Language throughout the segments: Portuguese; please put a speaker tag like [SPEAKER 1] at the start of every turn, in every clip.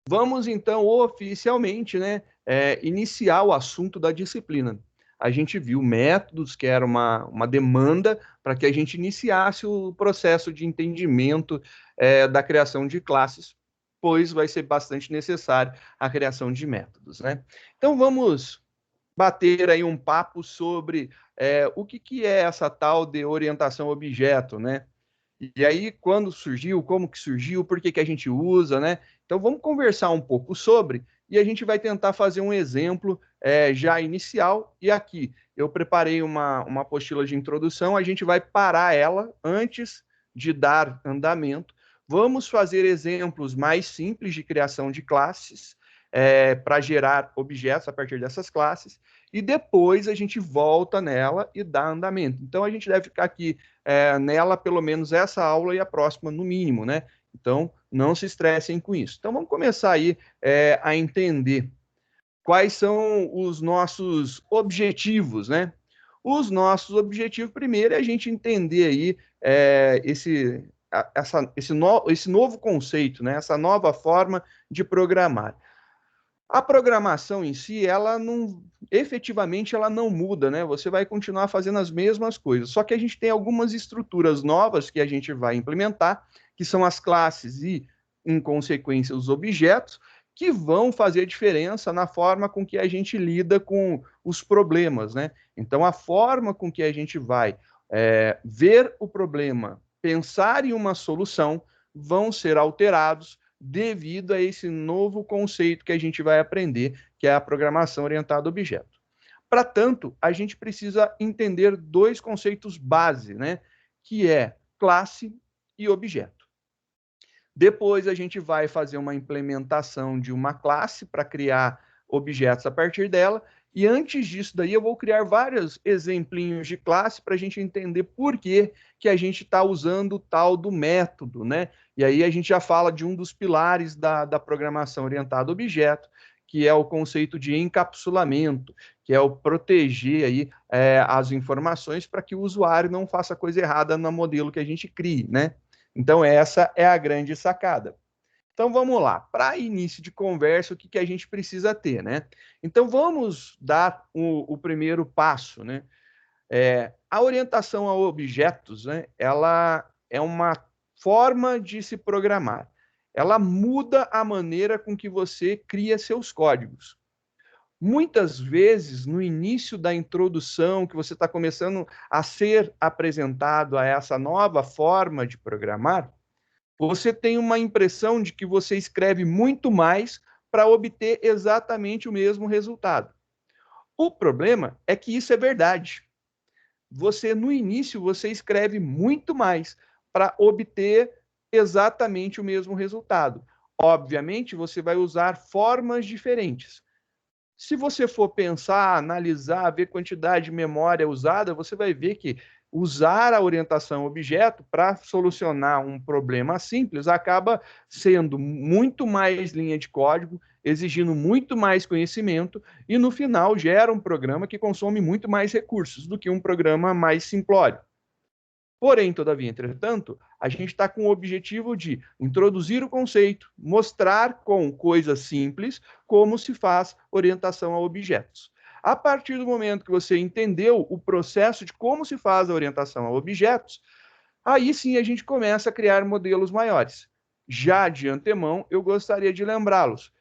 [SPEAKER 1] Vamos, então, oficialmente, né, iniciar o assunto da disciplina. A gente viu métodos, que era uma demanda para que a gente iniciasse o processo de entendimento da criação de classes, pois vai ser bastante necessário a criação de métodos, né? Então, vamos bater aí um papo sobre o que é essa tal de orientação a objeto, né? E aí, quando surgiu, como que surgiu, por que que a gente usa, né? Então, vamos conversar um pouco sobre, e a gente vai tentar fazer um exemplo já inicial. E aqui, eu preparei uma apostila de introdução, a gente vai parar ela antes de dar andamento. Vamos fazer exemplos mais simples de criação de classes, para gerar objetos a partir dessas classes, e depois a gente volta nela e dá andamento. Então, a gente deve ficar aqui nela pelo menos essa aula e a próxima no mínimo, né? Então, não se estressem com isso. Então, vamos começar aí a entender quais são os nossos objetivos, né? Os nossos objetivos, primeiro, é a gente entender aí esse novo conceito, né? Essa nova forma de programar. A programação em si, ela não, efetivamente, ela não muda, né? Você vai continuar fazendo as mesmas coisas. Só que a gente tem algumas estruturas novas que a gente vai implementar, que são as classes e, em consequência, os objetos, que vão fazer diferença na forma com que a gente lida com os problemas, né? Então, a forma com que a gente vai ver o problema, pensar em uma solução, vão ser alterados devido a esse novo conceito que a gente vai aprender, que é a programação orientada a objeto. Para tanto, a gente precisa entender dois conceitos base, né? Que é classe e objeto. Depois a gente vai fazer uma implementação de uma classe para criar objetos a partir dela. E antes disso daí eu vou criar vários exemplinhos de classe para a gente entender por que a gente está usando o tal do método, né? E aí a gente já fala de um dos pilares da programação orientada a objeto, que é o conceito de encapsulamento, que é o proteger aí as informações para que o usuário não faça coisa errada no modelo que a gente crie, né? Então, essa é a grande sacada. Então, vamos lá. Para início de conversa, o que a gente precisa ter, né? Então, vamos dar o primeiro passo, né? A orientação a objetos, né? Ela é uma forma de se programar. Ela muda a maneira com que você cria seus códigos. Muitas vezes, no início da introdução, que você está começando a ser apresentado a essa nova forma de programar, você tem uma impressão de que você escreve muito mais para obter exatamente o mesmo resultado. O problema é que isso é verdade. No início, você escreve muito mais para obter exatamente o mesmo resultado. Obviamente, você vai usar formas diferentes. Se você for pensar, analisar, ver quantidade de memória usada, você vai ver que usar a orientação objeto para solucionar um problema simples acaba sendo muito mais linha de código, exigindo muito mais conhecimento e no final gera um programa que consome muito mais recursos do que um programa mais simplório. Porém, todavia, entretanto, a gente está com o objetivo de introduzir o conceito, mostrar com coisas simples como se faz orientação a objetos. A partir do momento que você entendeu o processo de como se faz a orientação a objetos, aí sim a gente começa a criar modelos maiores. Já de antemão, eu gostaria de lembrá-los.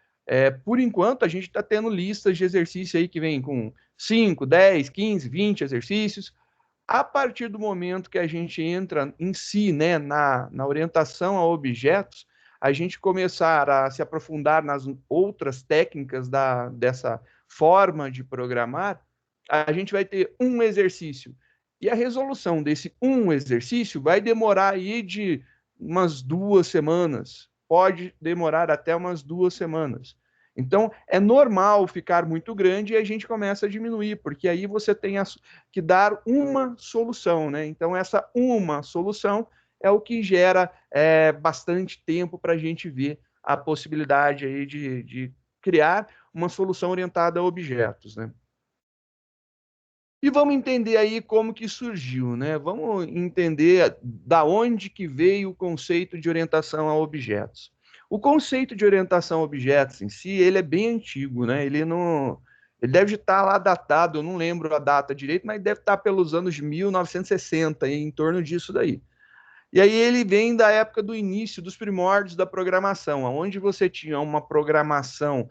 [SPEAKER 1] Por enquanto, a gente está tendo listas de exercício aí que vem com 5, 10, 15, 20 exercícios. A partir do momento que a gente entra em si, né, na orientação a objetos, a gente começar a se aprofundar nas outras técnicas dessa forma de programar, a gente vai ter um exercício. E a resolução desse um exercício vai demorar aí de umas 2 semanas, pode demorar até umas 2 semanas. Então, é normal ficar muito grande e a gente começa a diminuir, porque aí você tem que dar uma solução, né? Então, essa uma solução é o que gera bastante tempo para a gente ver a possibilidade aí de criar uma solução orientada a objetos, né? E vamos entender aí como que surgiu, né? Vamos entender da onde que veio o conceito de orientação a objetos. O conceito de orientação a objetos em si, ele é bem antigo, né? Ele deve estar lá datado, eu não lembro a data direito, mas deve estar pelos anos 1960, em torno disso daí. E aí ele vem da época do início, dos primórdios da programação, onde você tinha uma programação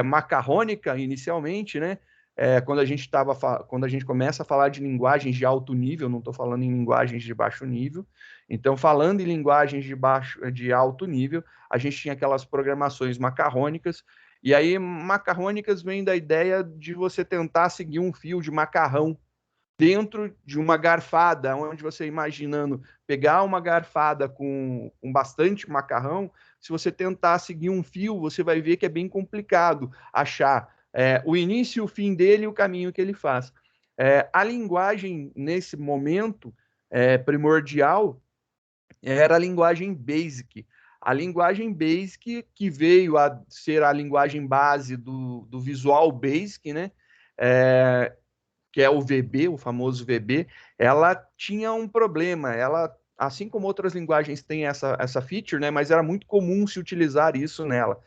[SPEAKER 1] macarrônica inicialmente, né? Quando a gente começa a falar de linguagens de alto nível, não estou falando em linguagens de baixo nível. Então, falando em linguagens de alto nível, a gente tinha aquelas programações macarrônicas. E aí, macarrônicas vem da ideia de você tentar seguir um fio de macarrão dentro de uma garfada, onde você imaginando pegar uma garfada com bastante macarrão, se você tentar seguir um fio, você vai ver que é bem complicado achar o início, o fim dele e o caminho que ele faz. A linguagem, nesse momento primordial, era a linguagem BASIC. A linguagem BASIC, que veio a ser a linguagem base do Visual Basic, né? Que é o VB, o famoso VB, ela tinha um problema. Ela, assim como outras linguagens têm essa feature, né, mas era muito comum se utilizar isso nela.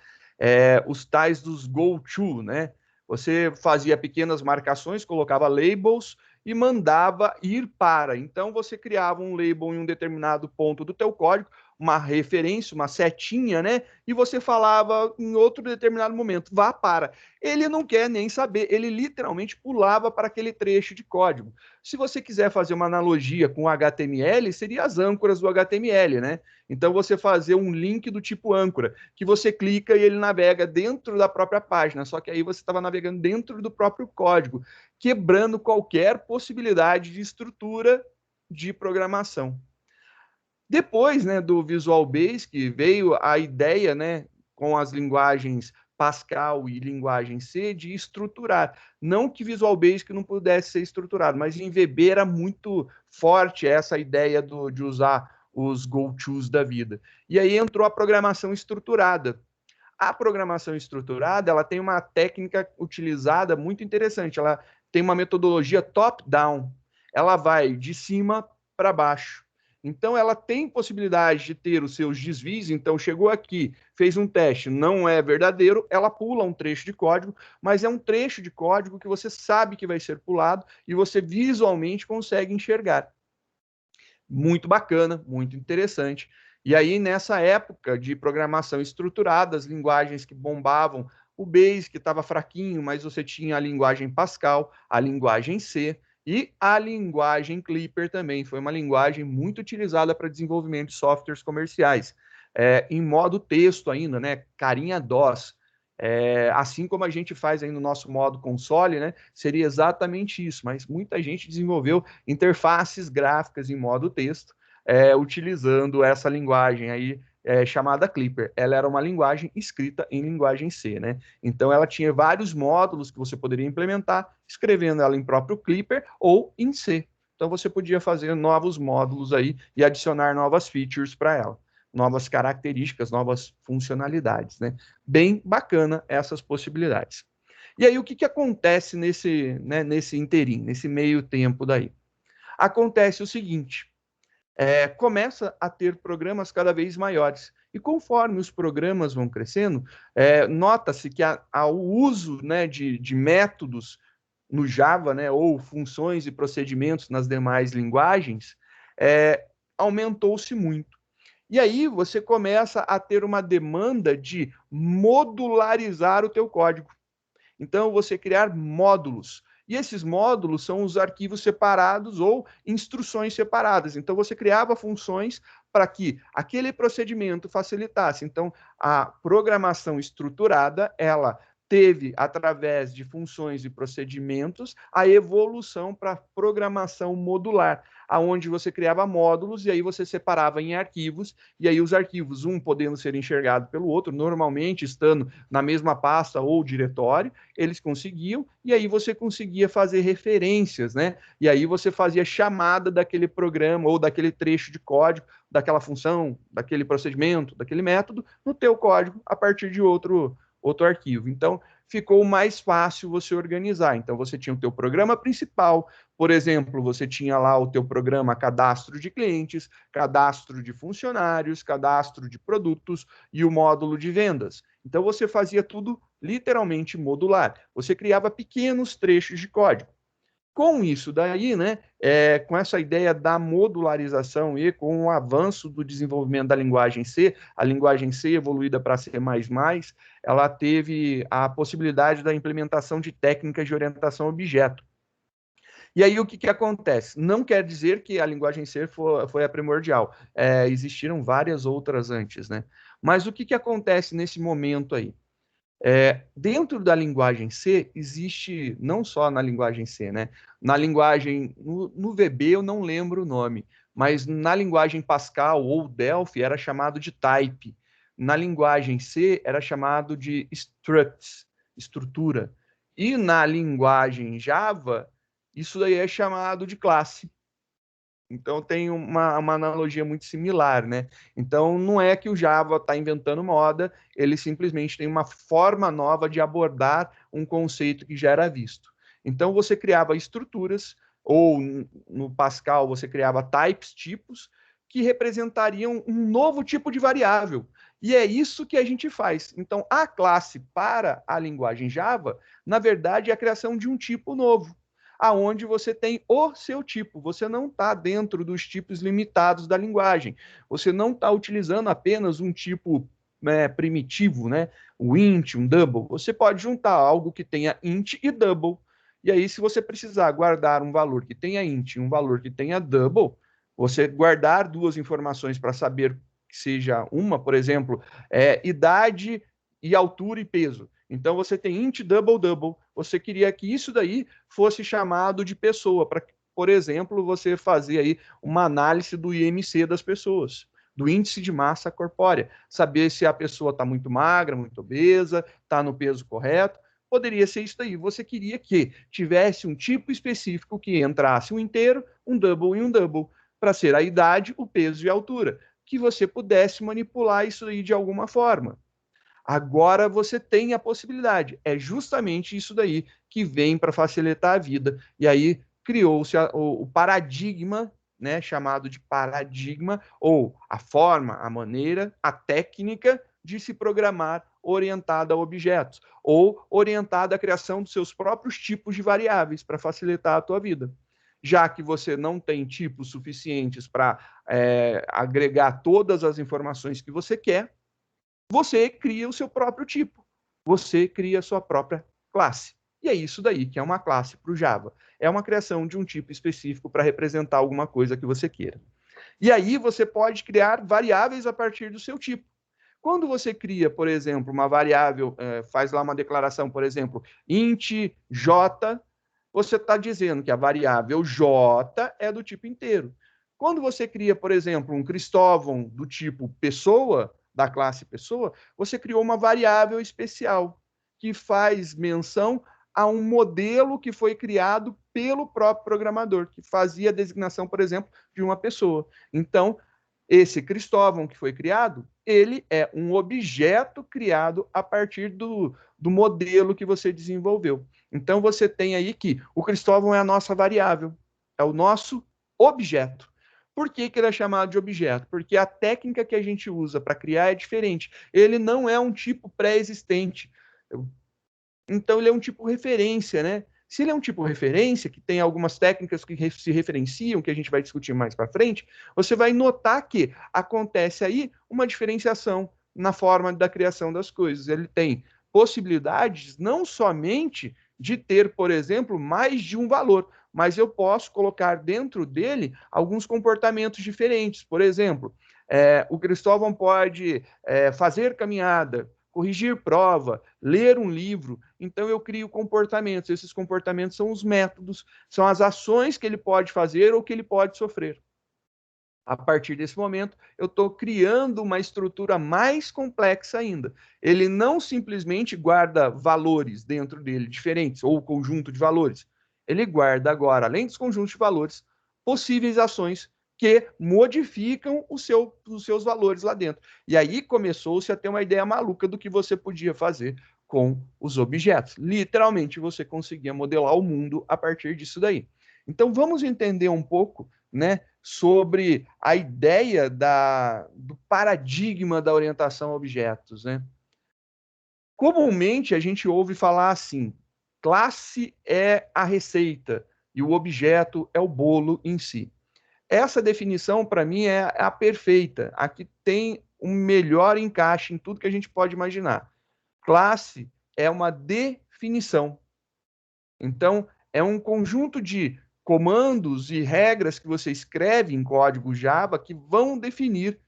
[SPEAKER 1] Os tais dos go-to, né? Você fazia pequenas marcações, colocava labels e mandava ir para. Então você criava um label em um determinado ponto do teu código, uma referência, uma setinha, né? E você falava em outro determinado momento, vá para. Ele não quer nem saber, ele literalmente pulava para aquele trecho de código. Se você quiser fazer uma analogia com o HTML, seria as âncoras do HTML, né? Então você fazer um link do tipo âncora, que você clica e ele navega dentro da própria página, só que aí você estava navegando dentro do próprio código, quebrando qualquer possibilidade de estrutura de programação. Depois, né, do Visual Basic, veio a ideia, né, com as linguagens Pascal e linguagem C, de estruturar. Não que Visual Basic não pudesse ser estruturado, mas em VB era muito forte essa ideia de usar os go-tos da vida. E aí entrou a programação estruturada. A programação estruturada, ela tem uma técnica utilizada muito interessante. Ela tem uma metodologia top-down. Ela vai de cima para baixo. Então, ela tem possibilidade de ter os seus desvios. Então, chegou aqui, fez um teste, não é verdadeiro, ela pula um trecho de código, mas é um trecho de código que você sabe que vai ser pulado e você visualmente consegue enxergar. Muito bacana, muito interessante. E aí, nessa época de programação estruturada, as linguagens que bombavam, o Basic estava fraquinho, mas você tinha a linguagem Pascal, a linguagem C, e a linguagem Clipper também foi uma linguagem muito utilizada para desenvolvimento de softwares comerciais, em modo texto ainda, né? Carinha DOS. Assim como a gente faz aí no nosso modo console, né? Seria exatamente isso, mas muita gente desenvolveu interfaces gráficas em modo texto, utilizando essa linguagem aí chamada Clipper. Ela era uma linguagem escrita em linguagem C, né? Então ela tinha vários módulos que você poderia implementar, escrevendo ela em próprio Clipper ou em C. Então você podia fazer novos módulos aí e adicionar novas features para ela, novas características, novas funcionalidades, né? Bem bacana essas possibilidades. E aí o que acontece nesse interim, nesse meio tempo daí? Acontece o seguinte, começa a ter programas cada vez maiores. E conforme os programas vão crescendo, nota-se que o uso, né, de métodos no Java, né, ou funções e procedimentos nas demais linguagens, aumentou-se muito. E aí você começa a ter uma demanda de modularizar o teu código. Então, você criar módulos. E esses módulos são os arquivos separados ou instruções separadas. Então, você criava funções para que aquele procedimento facilitasse. Então, a programação estruturada, ela teve, através de funções e procedimentos, a evolução para programação modular, aonde você criava módulos e aí você separava em arquivos, e aí os arquivos, um podendo ser enxergado pelo outro, normalmente estando na mesma pasta ou diretório, eles conseguiam, e aí você conseguia fazer referências, né? E aí você fazia chamada daquele programa ou daquele trecho de código, daquela função, daquele procedimento, daquele método, no teu código, a partir de outro arquivo. Então, ficou mais fácil você organizar. Então, você tinha o teu programa principal, por exemplo, você tinha lá o teu programa cadastro de clientes, cadastro de funcionários, cadastro de produtos e o módulo de vendas. Então, você fazia tudo literalmente modular. Você criava pequenos trechos de código. Com isso daí, né, com essa ideia da modularização e com o avanço do desenvolvimento da linguagem C, a linguagem C evoluída para C++, ela teve a possibilidade da implementação de técnicas de orientação a objeto. E aí o que acontece? Não quer dizer que a linguagem C foi a primordial. Existiram várias outras antes, né? Mas o que acontece nesse momento aí? Dentro da linguagem C, existe, não só na linguagem C, né? Na linguagem, no VB eu não lembro o nome, mas na linguagem Pascal ou Delphi era chamado de type. Na linguagem C era chamado de structs, estrutura. E na linguagem Java, isso daí é chamado de classe. Então tem uma analogia muito similar, né? Então não é que o Java está inventando moda, ele simplesmente tem uma forma nova de abordar um conceito que já era visto. Então você criava estruturas, ou no Pascal você criava types, tipos, que representariam um novo tipo de variável. E é isso que a gente faz. Então a classe para a linguagem Java, na verdade, é a criação de um tipo novo, aonde você tem o seu tipo. Você não está dentro dos tipos limitados da linguagem. Você não está utilizando apenas um tipo primitivo, né? O int, um double. Você pode juntar algo que tenha int e double. E aí, se você precisar guardar um valor que tenha int e um valor que tenha double, você guardar duas informações para saber que seja uma, por exemplo, idade e altura e peso. Então você tem int double double. Você queria que isso daí fosse chamado de pessoa, para, por exemplo, você fazer aí uma análise do IMC das pessoas, do índice de massa corpórea, saber se a pessoa está muito magra, muito obesa, está no peso correto. Poderia ser isso daí. Você queria que tivesse um tipo específico que entrasse um inteiro, um double e um double, para ser a idade, o peso e a altura, que você pudesse manipular isso aí de alguma forma. Agora você tem a possibilidade. É justamente isso daí que vem para facilitar a vida. E aí criou-se o paradigma, né, chamado de paradigma, ou a forma, a maneira, a técnica de se programar orientada a objetos, ou orientada à criação dos seus próprios tipos de variáveis para facilitar a tua vida. Já que você não tem tipos suficientes para agregar todas as informações que você quer, você cria o seu próprio tipo. Você cria a sua própria classe. E é isso daí que é uma classe para o Java. É uma criação de um tipo específico para representar alguma coisa que você queira. E aí você pode criar variáveis a partir do seu tipo. Quando você cria, por exemplo, uma variável, faz lá uma declaração, por exemplo, int j, você está dizendo que a variável j é do tipo inteiro. Quando você cria, por exemplo, um Cristóvão do tipo pessoa, da classe pessoa, você criou uma variável especial que faz menção a um modelo que foi criado pelo próprio programador, que fazia a designação, por exemplo, de uma pessoa. Então, esse Cristóvão que foi criado, ele é um objeto criado a partir do modelo que você desenvolveu. Então, você tem aí que o Cristóvão é a nossa variável, é o nosso objeto. Por que ele é chamado de objeto? Porque a técnica que a gente usa para criar é diferente. Ele não é um tipo pré-existente. Então, ele é um tipo referência, né? Se ele é um tipo referência, que tem algumas técnicas que se referenciam, que a gente vai discutir mais para frente, você vai notar que acontece aí uma diferenciação na forma da criação das coisas. Ele tem possibilidades não somente de ter, por exemplo, mais de um valor, mas eu posso colocar dentro dele alguns comportamentos diferentes. Por exemplo, o Cristóvão pode fazer caminhada, corrigir prova, ler um livro. Então eu crio comportamentos. Esses comportamentos são os métodos, são as ações que ele pode fazer ou que ele pode sofrer. A partir desse momento, eu estou criando uma estrutura mais complexa ainda. Ele não simplesmente guarda valores dentro dele diferentes, ou conjunto de valores. Ele guarda agora, além dos conjuntos de valores, possíveis ações que modificam os seus valores lá dentro. E aí começou-se a ter uma ideia maluca do que você podia fazer com os objetos. Literalmente, você conseguia modelar o mundo a partir disso daí. Então, vamos entender um pouco, né, sobre a ideia do paradigma da orientação a objetos, né? Comumente, a gente ouve falar assim: classe é a receita e o objeto é o bolo em si. Essa definição, para mim, é a perfeita. Aqui tem um melhor encaixe em tudo que a gente pode imaginar. Classe é uma definição. Então, é um conjunto de comandos e regras que você escreve em código Java que vão definir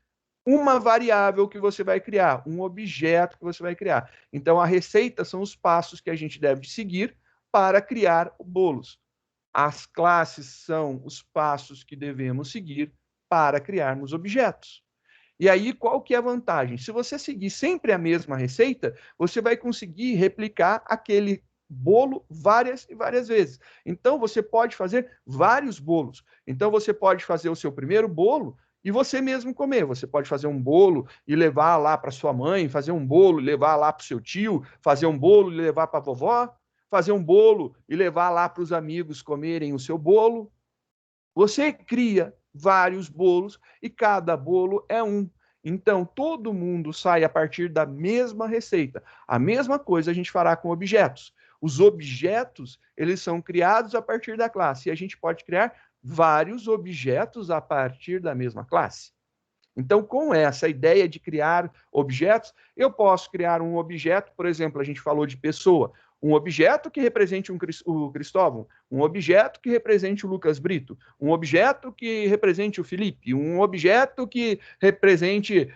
[SPEAKER 1] uma variável que você vai criar, um objeto que você vai criar. Então, a receita são os passos que a gente deve seguir para criar bolos. As classes são os passos que devemos seguir para criarmos objetos. E aí, qual que é a vantagem? Se você seguir sempre a mesma receita, você vai conseguir replicar aquele bolo várias e várias vezes. Então, você pode fazer vários bolos. Então, você pode fazer o seu primeiro bolo e você mesmo comer. Você pode fazer um bolo e levar lá para sua mãe, fazer um bolo e levar lá para o seu tio, fazer um bolo e levar para a vovó, fazer um bolo e levar lá para os amigos comerem o seu bolo. Você cria vários bolos e cada bolo é um. Então, todo mundo sai a partir da mesma receita. A mesma coisa a gente fará com objetos. Os objetos, eles são criados a partir da classe. E a gente pode criar vários objetos a partir da mesma classe. Então, com essa ideia de criar objetos, eu posso criar um objeto, por exemplo, a gente falou de pessoa, um objeto que represente o Cristóvão, um objeto que represente o Lucas Brito, um objeto que represente o Felipe, um objeto que represente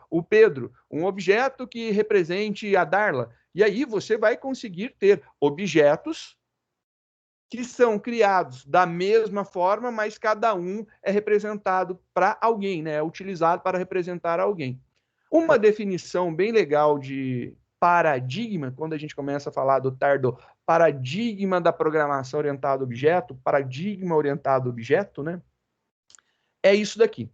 [SPEAKER 1] o Pedro, um objeto que represente a Darla. E aí você vai conseguir ter objetos que são criados da mesma forma, mas cada um é representado para alguém, né? É utilizado para representar alguém. Uma definição bem legal de paradigma, quando a gente começa a falar do paradigma da programação orientada a objeto, paradigma orientado a objeto, né? É isso daqui.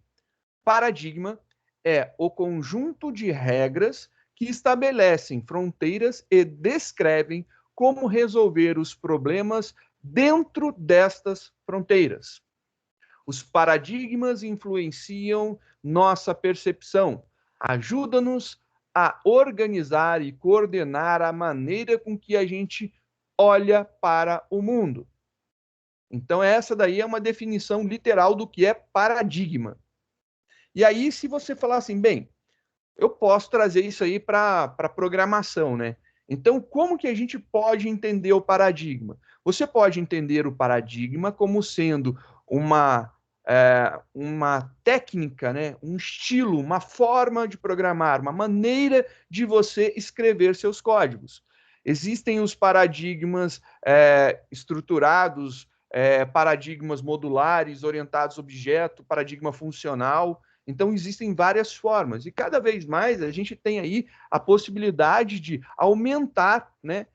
[SPEAKER 1] Paradigma é o conjunto de regras que estabelecem fronteiras e descrevem como resolver os problemas dentro destas fronteiras. Os paradigmas influenciam nossa percepção, ajudam-nos a organizar e coordenar a maneira com que a gente olha para o mundo. Então, essa daí é uma definição literal do que é paradigma. E aí, se você falar assim, bem, eu posso trazer isso aí para programação, né? Então, como que a gente pode entender o paradigma? Você pode entender o paradigma como sendo uma técnica, né? Um estilo, uma forma de programar, uma maneira de você escrever seus códigos. Existem os paradigmas estruturados, paradigmas modulares, orientados a objeto, paradigma funcional. Então, existem várias formas, e cada vez mais a gente tem aí a possibilidade de aumentar, né,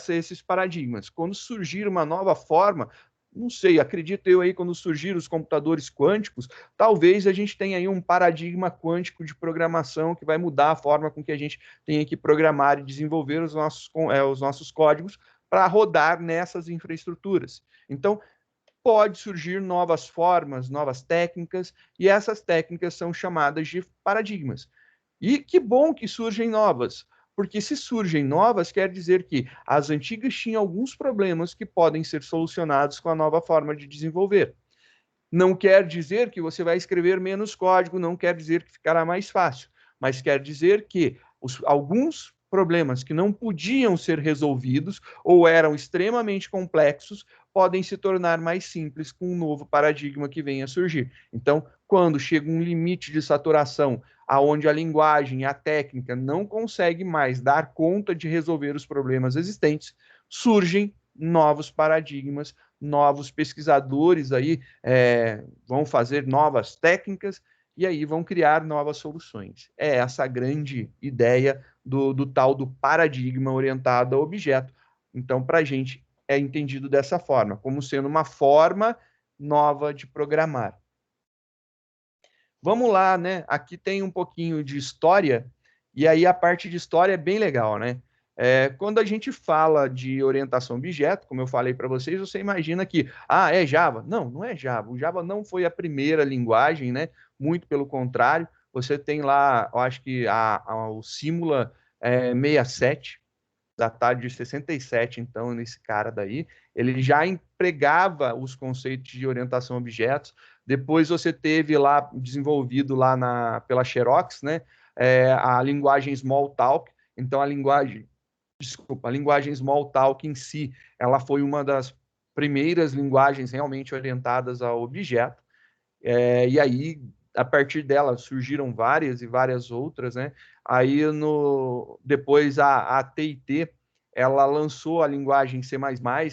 [SPEAKER 1] esses paradigmas. Quando surgir uma nova forma, não sei, acredito eu aí, quando surgir os computadores quânticos, talvez a gente tenha aí um paradigma quântico de programação que vai mudar a forma com que a gente tem que programar e desenvolver os nossos códigos para rodar nessas infraestruturas. Então, pode surgir novas formas, novas técnicas, e essas técnicas são chamadas de paradigmas. E que bom que surgem novas, porque se surgem novas, quer dizer que as antigas tinham alguns problemas que podem ser solucionados com a nova forma de desenvolver. Não quer dizer que você vai escrever menos código, não quer dizer que ficará mais fácil, mas quer dizer que alguns problemas que não podiam ser resolvidos ou eram extremamente complexos podem se tornar mais simples com um novo paradigma que venha a surgir. Então, quando chega um limite de saturação aonde a linguagem e a técnica não consegue mais dar conta de resolver os problemas existentes, surgem novos paradigmas, novos pesquisadores aí vão fazer novas técnicas e aí vão criar novas soluções. É essa a grande ideia do tal do paradigma orientado a objeto. Então, para a gente, é entendido dessa forma, como sendo uma forma nova de programar. Vamos lá, né? Aqui tem um pouquinho de história, e aí a parte de história é bem legal, né? Quando a gente fala de orientação a objeto, como eu falei para vocês, você imagina que, é Java. Não, não é Java. O Java não foi a primeira linguagem, né? Muito pelo contrário. Você tem lá, eu acho que o Simula 67, datado de 67, então, nesse cara daí, ele já empregava os conceitos de orientação a objetos. Depois você teve lá, desenvolvido lá pela Xerox, né? A linguagem Smalltalk. Então, a linguagem Smalltalk em si, ela foi uma das primeiras linguagens realmente orientadas a objeto. E aí, a partir dela, surgiram várias e várias outras, né? Aí, depois, a TIT, ela lançou a linguagem C++,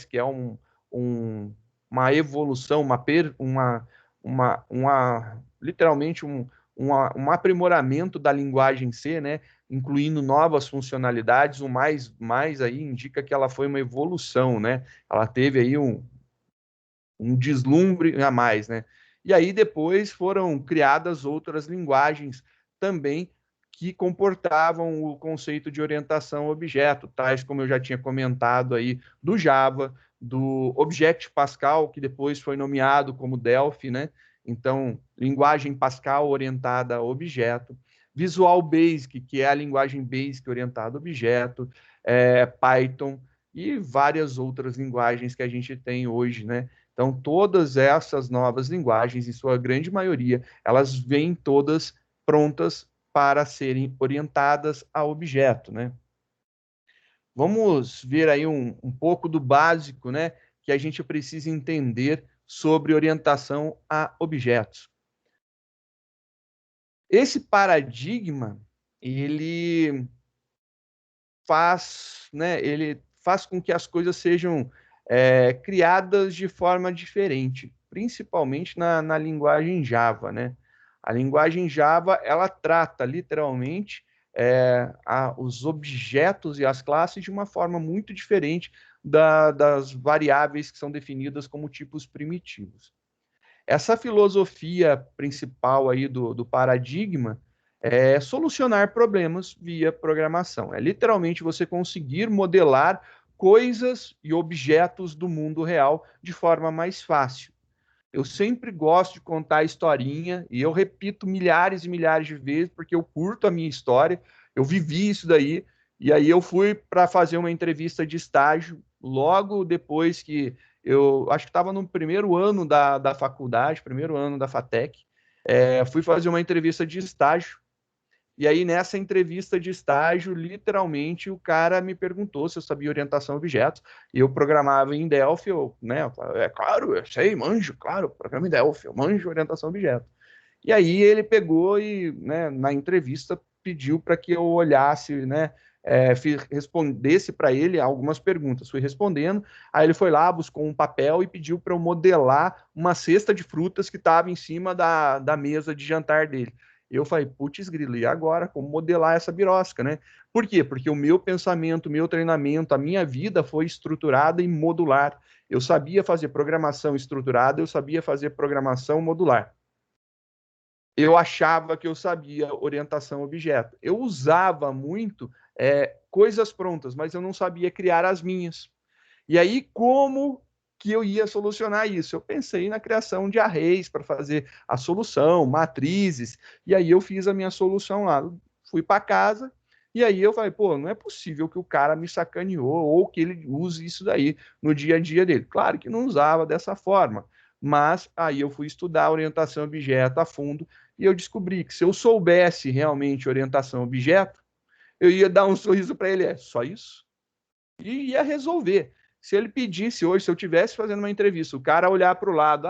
[SPEAKER 1] que é uma evolução, literalmente um aprimoramento da linguagem C, né? Incluindo novas funcionalidades. O mais aí indica que ela foi uma evolução, né? Ela teve aí um deslumbre a mais, né? E aí depois foram criadas outras linguagens também que comportavam o conceito de orientação a objeto, tais como eu já tinha comentado aí, do Java, do Object Pascal, que depois foi nomeado como Delphi, né? Então, linguagem Pascal orientada a objeto, Visual Basic, que é a linguagem Basic orientada a objeto, Python e várias outras linguagens que a gente tem hoje, né? Então, todas essas novas linguagens, em sua grande maioria, elas vêm todas prontas para serem orientadas a objeto, né? Vamos ver aí um pouco do básico, né, que a gente precisa entender sobre orientação a objetos. Esse paradigma, ele faz com que as coisas sejam criadas de forma diferente, principalmente na linguagem Java, né? A linguagem Java, ela trata literalmente os objetos e as classes de uma forma muito diferente das variáveis que são definidas como tipos primitivos. Essa filosofia principal aí do paradigma é solucionar problemas via programação. É literalmente você conseguir modelar coisas e objetos do mundo real de forma mais fácil. Eu sempre gosto de contar a historinha e eu repito milhares e milhares de vezes porque eu curto a minha história, eu vivi isso daí, e aí eu fui para fazer uma entrevista de estágio logo depois que eu acho que estava no primeiro ano da faculdade, primeiro ano da FATEC, fui fazer uma entrevista de estágio. E aí, nessa entrevista de estágio, literalmente, o cara me perguntou se eu sabia orientação a objetos. E eu programava em Delphi, né? Claro, eu sei, manjo, claro, programa em Delphi, eu manjo orientação a objetos. E aí ele pegou e, né, na entrevista, pediu para que eu olhasse, né? Respondesse para ele algumas perguntas. Fui respondendo, aí ele foi lá, buscou um papel e pediu para eu modelar uma cesta de frutas que estava em cima da mesa de jantar dele. Eu falei, putz grilo, e agora? Como modelar essa birosca, né? Por quê? Porque o meu pensamento, o meu treinamento, a minha vida foi estruturada em modular. Eu sabia fazer programação estruturada, eu sabia fazer programação modular. Eu achava que eu sabia orientação a objeto. Eu usava muito coisas prontas, mas eu não sabia criar as minhas. E aí, como que eu ia solucionar isso? Eu pensei na criação de arrays para fazer a solução, matrizes, e aí eu fiz a minha solução lá. Fui para casa, e aí eu falei, pô, não é possível que o cara me sacaneou ou que ele use isso daí no dia a dia dele. Claro que não usava dessa forma, mas aí eu fui estudar a orientação objeto a fundo e eu descobri que se eu soubesse realmente orientação objeto, eu ia dar um sorriso para ele, só isso? E ia resolver. Se ele pedisse hoje, se eu tivesse fazendo uma entrevista, o cara olhar para o lado,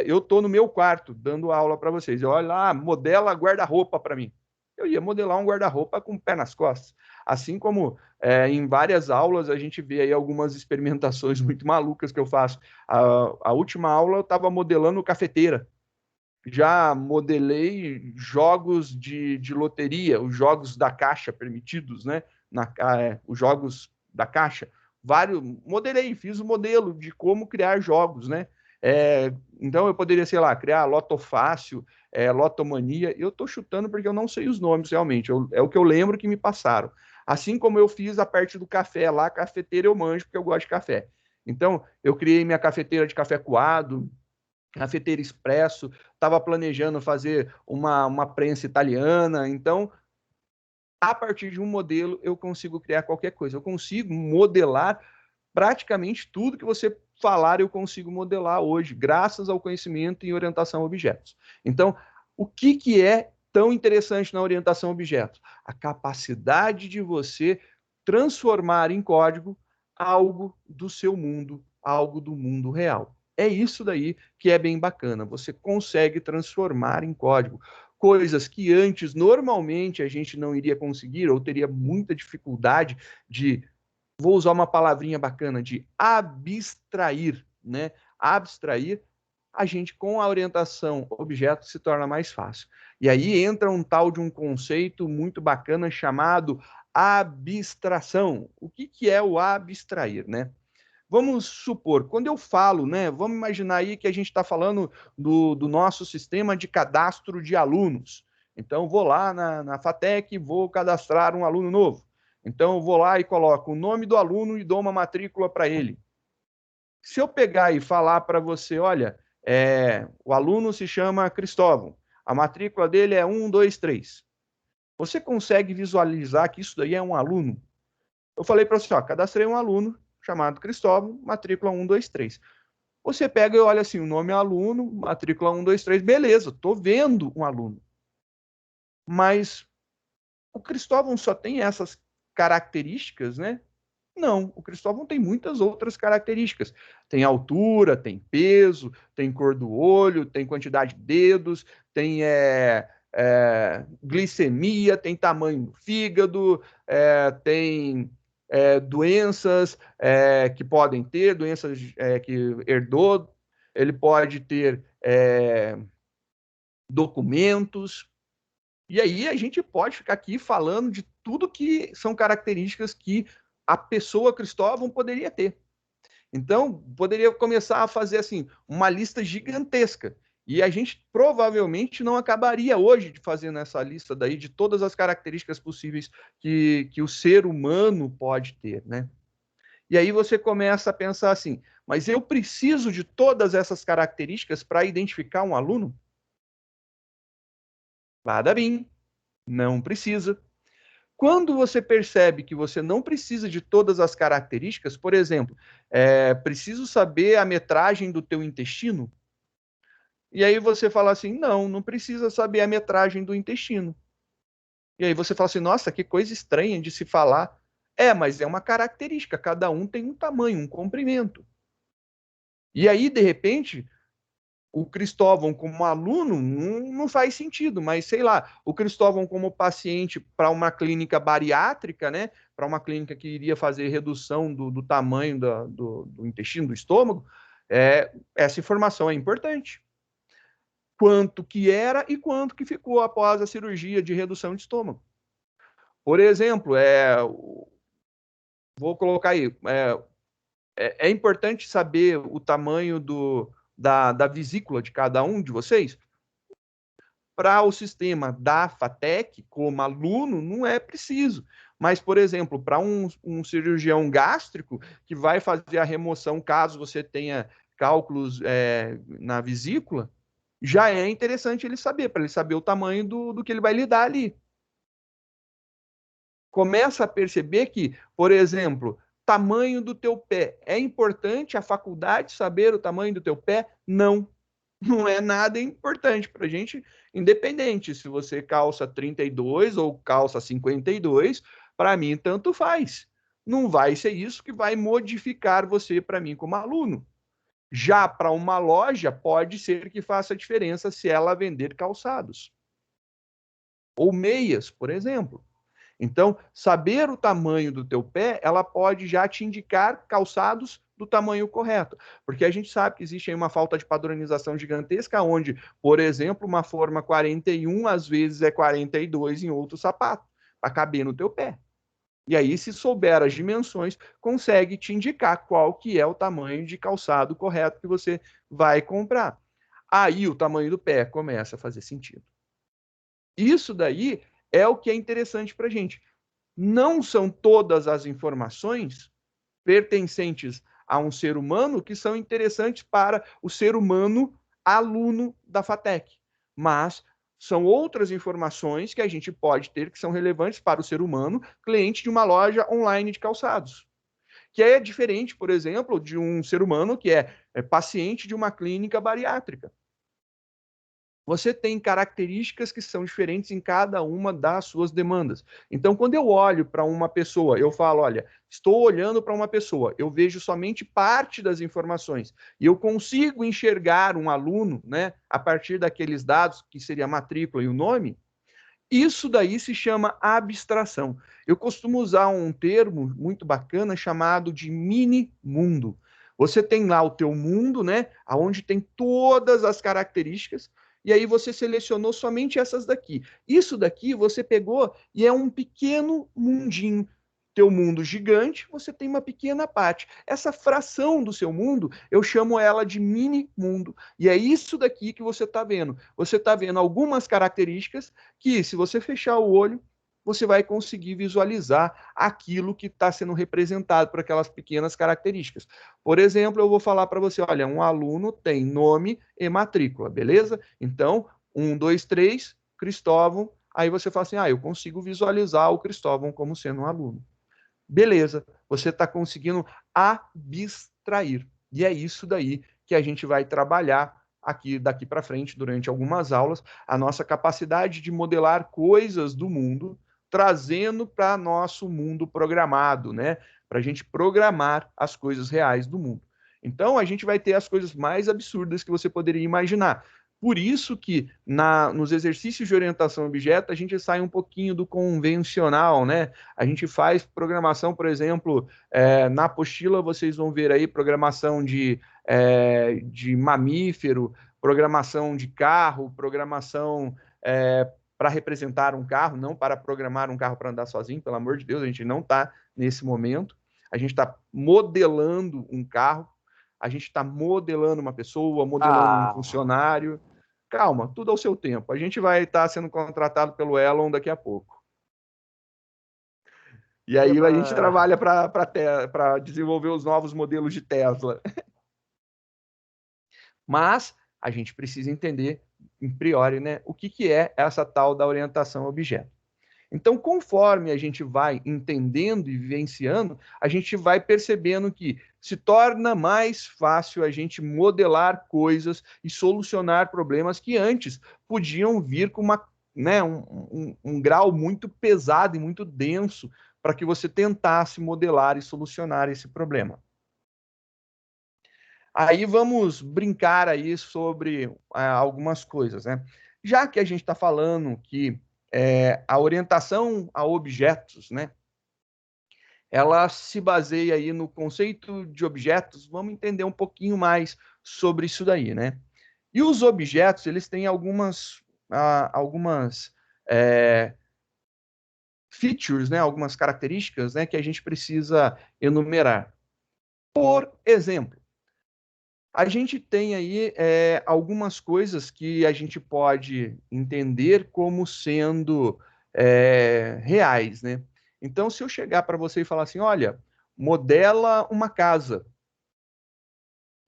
[SPEAKER 1] eu estou no meu quarto dando aula para vocês, eu olho lá, modela guarda-roupa para mim. Eu ia modelar um guarda-roupa com o pé nas costas. Assim como em várias aulas a gente vê aí algumas experimentações muito malucas que eu faço. A última aula eu estava modelando cafeteira. Já modelei jogos de loteria, os jogos da caixa permitidos, né? Os jogos da caixa. Modelei, fiz o modelo de como criar jogos, né? Então eu poderia, sei lá, criar Loto Fácil, Lotomania. Eu estou chutando porque eu não sei os nomes realmente, é o que eu lembro que me passaram. Assim como eu fiz a parte do café lá, cafeteira eu manjo, porque eu gosto de café. Então, eu criei minha cafeteira de café coado, cafeteira expresso, estava planejando fazer uma prensa italiana. Então, a partir de um modelo, eu consigo criar qualquer coisa. Eu consigo modelar praticamente tudo que você falar, eu consigo modelar hoje, graças ao conhecimento em orientação a objetos. Então, o que é tão interessante na orientação a objetos? A capacidade de você transformar em código algo do seu mundo, algo do mundo real. É isso daí que é bem bacana. Você consegue transformar em código coisas que antes normalmente a gente não iria conseguir ou teria muita dificuldade de, vou usar uma palavrinha bacana, de abstrair, né? Abstrair, a gente com a orientação objeto se torna mais fácil. E aí entra um tal de um conceito muito bacana chamado abstração. O que é o abstrair, né? Vamos supor, quando eu falo, né? Vamos imaginar aí que a gente está falando do nosso sistema de cadastro de alunos. Então, vou lá na FATEC e vou cadastrar um aluno novo. Então, eu vou lá e coloco o nome do aluno e dou uma matrícula para ele. Se eu pegar e falar para você, olha, o aluno se chama Cristóvão, a matrícula dele é 123. Você consegue visualizar que isso daí é um aluno? Eu falei para você, ó, cadastrei um aluno chamado Cristóvão, matrícula 123. Você pega e olha assim, o nome é aluno, matrícula 123, beleza, estou vendo um aluno. Mas o Cristóvão só tem essas características, né? Não, o Cristóvão tem muitas outras características. Tem altura, tem peso, tem cor do olho, tem quantidade de dedos, tem glicemia, tem tamanho do fígado, tem doenças que podem ter, doenças que herdou, ele pode ter documentos. E aí a gente pode ficar aqui falando de tudo que são características que a pessoa Cristóvão poderia ter. Então, poderia começar a fazer assim uma lista gigantesca. E a gente provavelmente não acabaria hoje de fazer essa lista daí de todas as características possíveis que o ser humano pode ter, né? E aí você começa a pensar assim, mas eu preciso de todas essas características para identificar um aluno? Nada bem, não precisa. Quando você percebe que você não precisa de todas as características, por exemplo, preciso saber a metragem do teu intestino, e aí você fala assim, não precisa saber a metragem do intestino. E aí você fala assim, nossa, que coisa estranha de se falar. Mas é uma característica, cada um tem um tamanho, um comprimento. E aí, de repente, o Cristóvão como aluno não faz sentido, mas sei lá, o Cristóvão como paciente para uma clínica bariátrica, né? Para uma clínica que iria fazer redução do tamanho do intestino, do estômago, essa informação é importante. Quanto que era e quanto que ficou após a cirurgia de redução de estômago. Por exemplo, vou colocar aí, é importante saber o tamanho da vesícula de cada um de vocês? Para o sistema da FATEC, como aluno, não é preciso. Mas, por exemplo, para um cirurgião gástrico que vai fazer a remoção, caso você tenha cálculos na vesícula, já é interessante ele saber, para ele saber o tamanho do que ele vai lidar ali. Começa a perceber que, por exemplo, tamanho do teu pé. É importante a faculdade saber o tamanho do teu pé? Não. Não é nada importante para a gente, independente se você calça 32 ou calça 52, para mim tanto faz. Não vai ser isso que vai modificar você para mim como aluno. Já para uma loja, pode ser que faça diferença se ela vender calçados. Ou meias, por exemplo. Então, saber o tamanho do teu pé, ela pode já te indicar calçados do tamanho correto. Porque a gente sabe que existe aí uma falta de padronização gigantesca, onde, por exemplo, uma forma 41 às vezes é 42 em outro sapato, para caber no teu pé. E aí, se souber as dimensões, consegue te indicar qual que é o tamanho de calçado correto que você vai comprar. Aí o tamanho do pé começa a fazer sentido. Isso daí é o que é interessante para a gente. não são todas as informações pertencentes a um ser humano que são interessantes para o ser humano aluno da FATEC, mas são outras informações que a gente pode ter que são relevantes para o ser humano cliente de uma loja online de calçados, que é diferente, por exemplo, de um ser humano que é paciente de uma clínica bariátrica. Você tem características que são diferentes em cada uma das suas demandas. Então, quando eu olho para uma pessoa, eu falo, olha, estou olhando para uma pessoa, eu vejo somente parte das informações e eu consigo enxergar um aluno, né, a partir daqueles dados, que seria a matrícula e o nome. Isso daí se chama abstração. Eu costumo usar um termo muito bacana chamado de mini mundo. Você tem lá o teu mundo, né, aonde tem todas as características, e aí você selecionou somente essas daqui. Isso daqui você pegou e é um pequeno mundinho. Teu mundo gigante, você tem uma pequena parte. Essa fração do seu mundo, eu chamo ela de mini mundo. E é isso daqui que você está vendo. Você está vendo algumas características que, se você fechar o olho, você vai conseguir visualizar aquilo que está sendo representado por aquelas pequenas características. Por exemplo, eu vou falar para você, olha, um aluno tem nome e matrícula, beleza? Então, 1, 2, 3, Cristóvão. Aí você fala assim, eu consigo visualizar o Cristóvão como sendo um aluno. Beleza, você está conseguindo abstrair. E é isso daí que a gente vai trabalhar aqui daqui para frente durante algumas aulas, a nossa capacidade de modelar coisas do mundo, trazendo para nosso mundo programado, né? Para a gente programar as coisas reais do mundo. Então, a gente vai ter as coisas mais absurdas que você poderia imaginar. Por isso que nos exercícios de orientação a objeto, a gente sai um pouquinho do convencional, né? A gente faz programação, por exemplo, na apostila vocês vão ver aí programação de mamífero, programação de carro, programação para representar um carro, não para programar um carro para andar sozinho, pelo amor de Deus, a gente não está nesse momento. A gente está modelando um carro, a gente está modelando uma pessoa, modelando um funcionário. Calma, tudo ao seu tempo. A gente vai estar sendo contratado pelo Elon daqui a pouco. E aí a gente trabalha para desenvolver os novos modelos de Tesla. Mas a gente precisa entender, em priori, né, o que é essa tal da orientação a objeto. Então, conforme a gente vai entendendo e vivenciando, a gente vai percebendo que se torna mais fácil a gente modelar coisas e solucionar problemas que antes podiam vir com um grau muito pesado e muito denso para que você tentasse modelar e solucionar esse problema. Aí vamos brincar aí sobre algumas coisas, né? Já que a gente está falando que a orientação a objetos, né? Ela se baseia aí no conceito de objetos. Vamos entender um pouquinho mais sobre isso daí, né? E os objetos, eles têm algumas features, né? Algumas características, né? Que a gente precisa enumerar. Por exemplo, a gente tem aí algumas coisas que a gente pode entender como sendo reais, né? Então, se eu chegar para você e falar assim, olha, modela uma casa,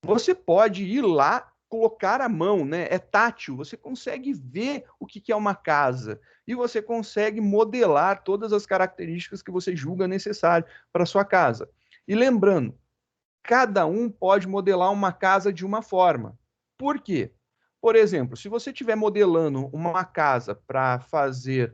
[SPEAKER 1] você pode ir lá, colocar a mão, né? É tátil, você consegue ver o que é uma casa e você consegue modelar todas as características que você julga necessário para sua casa. E lembrando, cada um pode modelar uma casa de uma forma. Por quê? Por exemplo, se você estiver modelando uma casa para fazer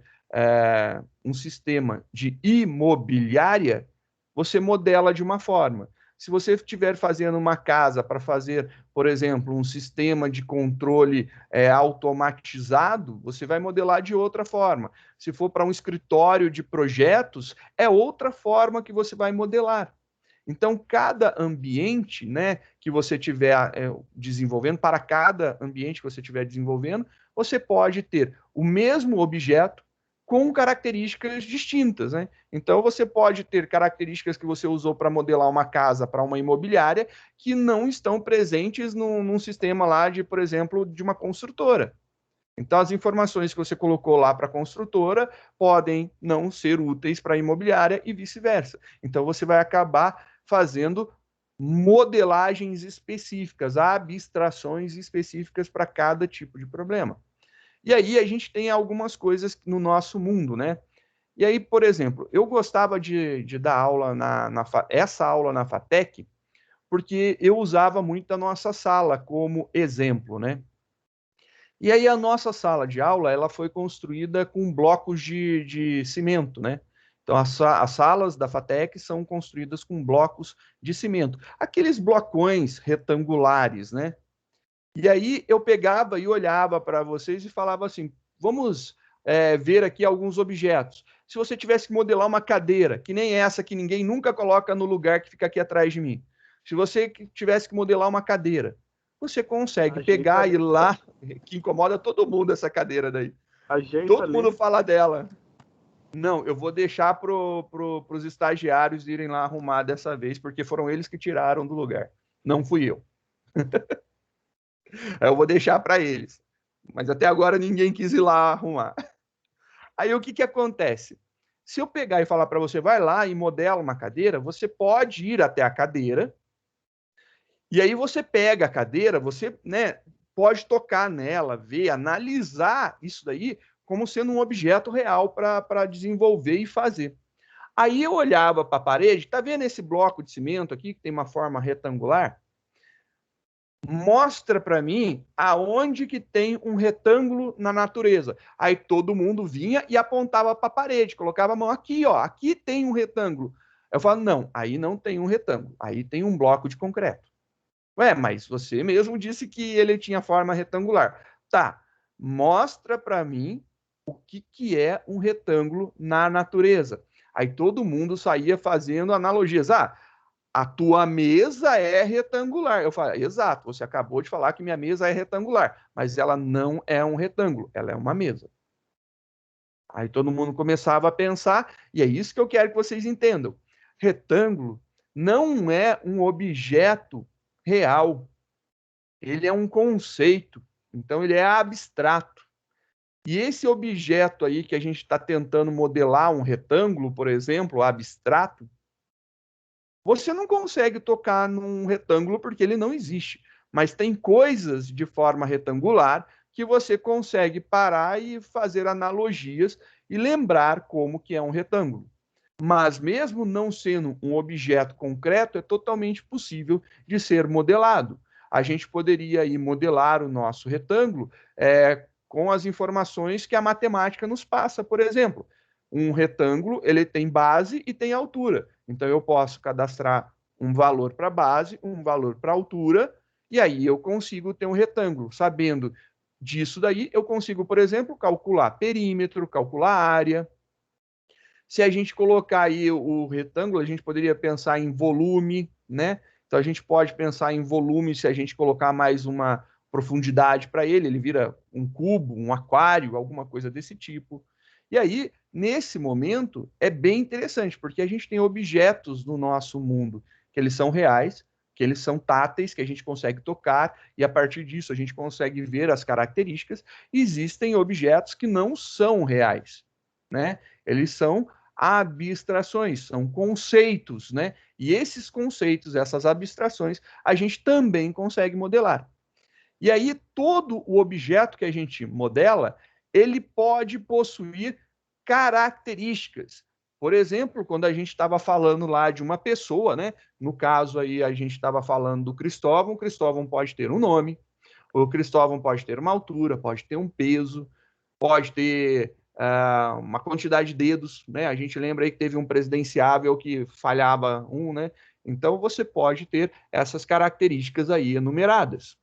[SPEAKER 1] um sistema de imobiliária, você modela de uma forma. Se você estiver fazendo uma casa para fazer, por exemplo, um sistema de controle automatizado, você vai modelar de outra forma. Se for para um escritório de projetos, é outra forma que você vai modelar. Então, cada ambiente, né, que você estiver desenvolvendo, para cada ambiente que você estiver desenvolvendo, você pode ter o mesmo objeto com características distintas, né? Então, você pode ter características que você usou para modelar uma casa para uma imobiliária que não estão presentes num sistema lá de, por exemplo, de uma construtora. Então, as informações que você colocou lá para a construtora podem não ser úteis para a imobiliária e vice-versa. Então, você vai acabar fazendo modelagens específicas, abstrações específicas para cada tipo de problema. E aí a gente tem algumas coisas no nosso mundo, né? E aí, por exemplo, eu gostava de dar aula essa aula na FATEC, porque eu usava muito a nossa sala como exemplo, né? E aí a nossa sala de aula, ela foi construída com blocos de cimento, né? Então, as salas da FATEC são construídas com blocos de cimento. Aqueles blocões retangulares, né? E aí eu pegava e olhava para vocês e falava assim, vamos ver aqui alguns objetos. Se você tivesse que modelar uma cadeira, que nem essa que ninguém nunca coloca no lugar que fica aqui atrás de mim. Se você tivesse que modelar uma cadeira, você consegue
[SPEAKER 2] Ajeita
[SPEAKER 1] pegar e ir
[SPEAKER 2] ali.
[SPEAKER 1] lá, que incomoda todo mundo essa cadeira daí.
[SPEAKER 2] Ajeita
[SPEAKER 1] Todo mundo
[SPEAKER 2] ali.
[SPEAKER 1] fala dela. Não, eu vou deixar os estagiários irem lá arrumar dessa vez, porque foram eles que tiraram do lugar. Não fui eu. Eu vou deixar para eles. Mas até agora ninguém quis ir lá arrumar. Aí o que, que acontece? Se eu pegar e falar para você, vai lá e modela uma cadeira, você pode ir até a cadeira, e aí você pega a cadeira, você pode tocar nela, ver, analisar isso daí como sendo um objeto real para desenvolver e fazer. Aí eu olhava para a parede, tá vendo esse bloco de cimento aqui, que tem uma forma retangular? Mostra para mim aonde que tem um retângulo na natureza. Aí todo mundo vinha e apontava para a parede, colocava a mão aqui, ó, aqui tem um retângulo. Eu falo, não, aí não tem um retângulo, aí tem um bloco de concreto. Ué, mas você mesmo disse que ele tinha forma retangular. Tá, mostra para mim o que, que é um retângulo na natureza. Aí todo mundo saía fazendo analogias. Ah, a tua mesa é retangular. Eu falo, exato, você acabou de falar que minha mesa é retangular, mas ela não é um retângulo, ela é uma mesa. Aí todo mundo começava a pensar, e é isso que eu quero que vocês entendam. Retângulo não é um objeto real, ele é um conceito, então ele é abstrato. E esse objeto aí que a gente está tentando modelar, um retângulo, por exemplo, abstrato, você não consegue tocar num retângulo porque ele não existe. Mas tem coisas de forma retangular que você consegue parar e fazer analogias e lembrar como que é um retângulo. Mas mesmo não sendo um objeto concreto, é totalmente possível de ser modelado. A gente poderia aí modelar o nosso retângulo com as informações que a matemática nos passa, por exemplo. Um retângulo, ele tem base e tem altura. Então, eu posso cadastrar um valor para base, um valor para altura, e aí eu consigo ter um retângulo. Sabendo disso daí, eu consigo, por exemplo, calcular perímetro, calcular área. Se a gente colocar aí o retângulo, a gente poderia pensar em volume, né? Então, a gente pode pensar em volume se a gente colocar mais uma profundidade para ele, ele vira um cubo, um aquário, alguma coisa desse tipo. E aí, nesse momento, é bem interessante, porque a gente tem objetos no nosso mundo que eles são reais, que eles são táteis, que a gente consegue tocar, e a partir disso a gente consegue ver as características. E existem objetos que não são reais, né? Eles são abstrações, são conceitos, né? E esses conceitos, essas abstrações, a gente também consegue modelar. E aí, todo o objeto que a gente modela, ele pode possuir características. Por exemplo, quando a gente estava falando lá de uma pessoa, né? No caso aí, a gente estava falando do Cristóvão, o Cristóvão pode ter um nome, o Cristóvão pode ter uma altura, pode ter um peso, pode ter uma quantidade de dedos, né? A gente lembra aí que teve um presidenciável que falhava um, né? Então, você pode ter essas características aí enumeradas.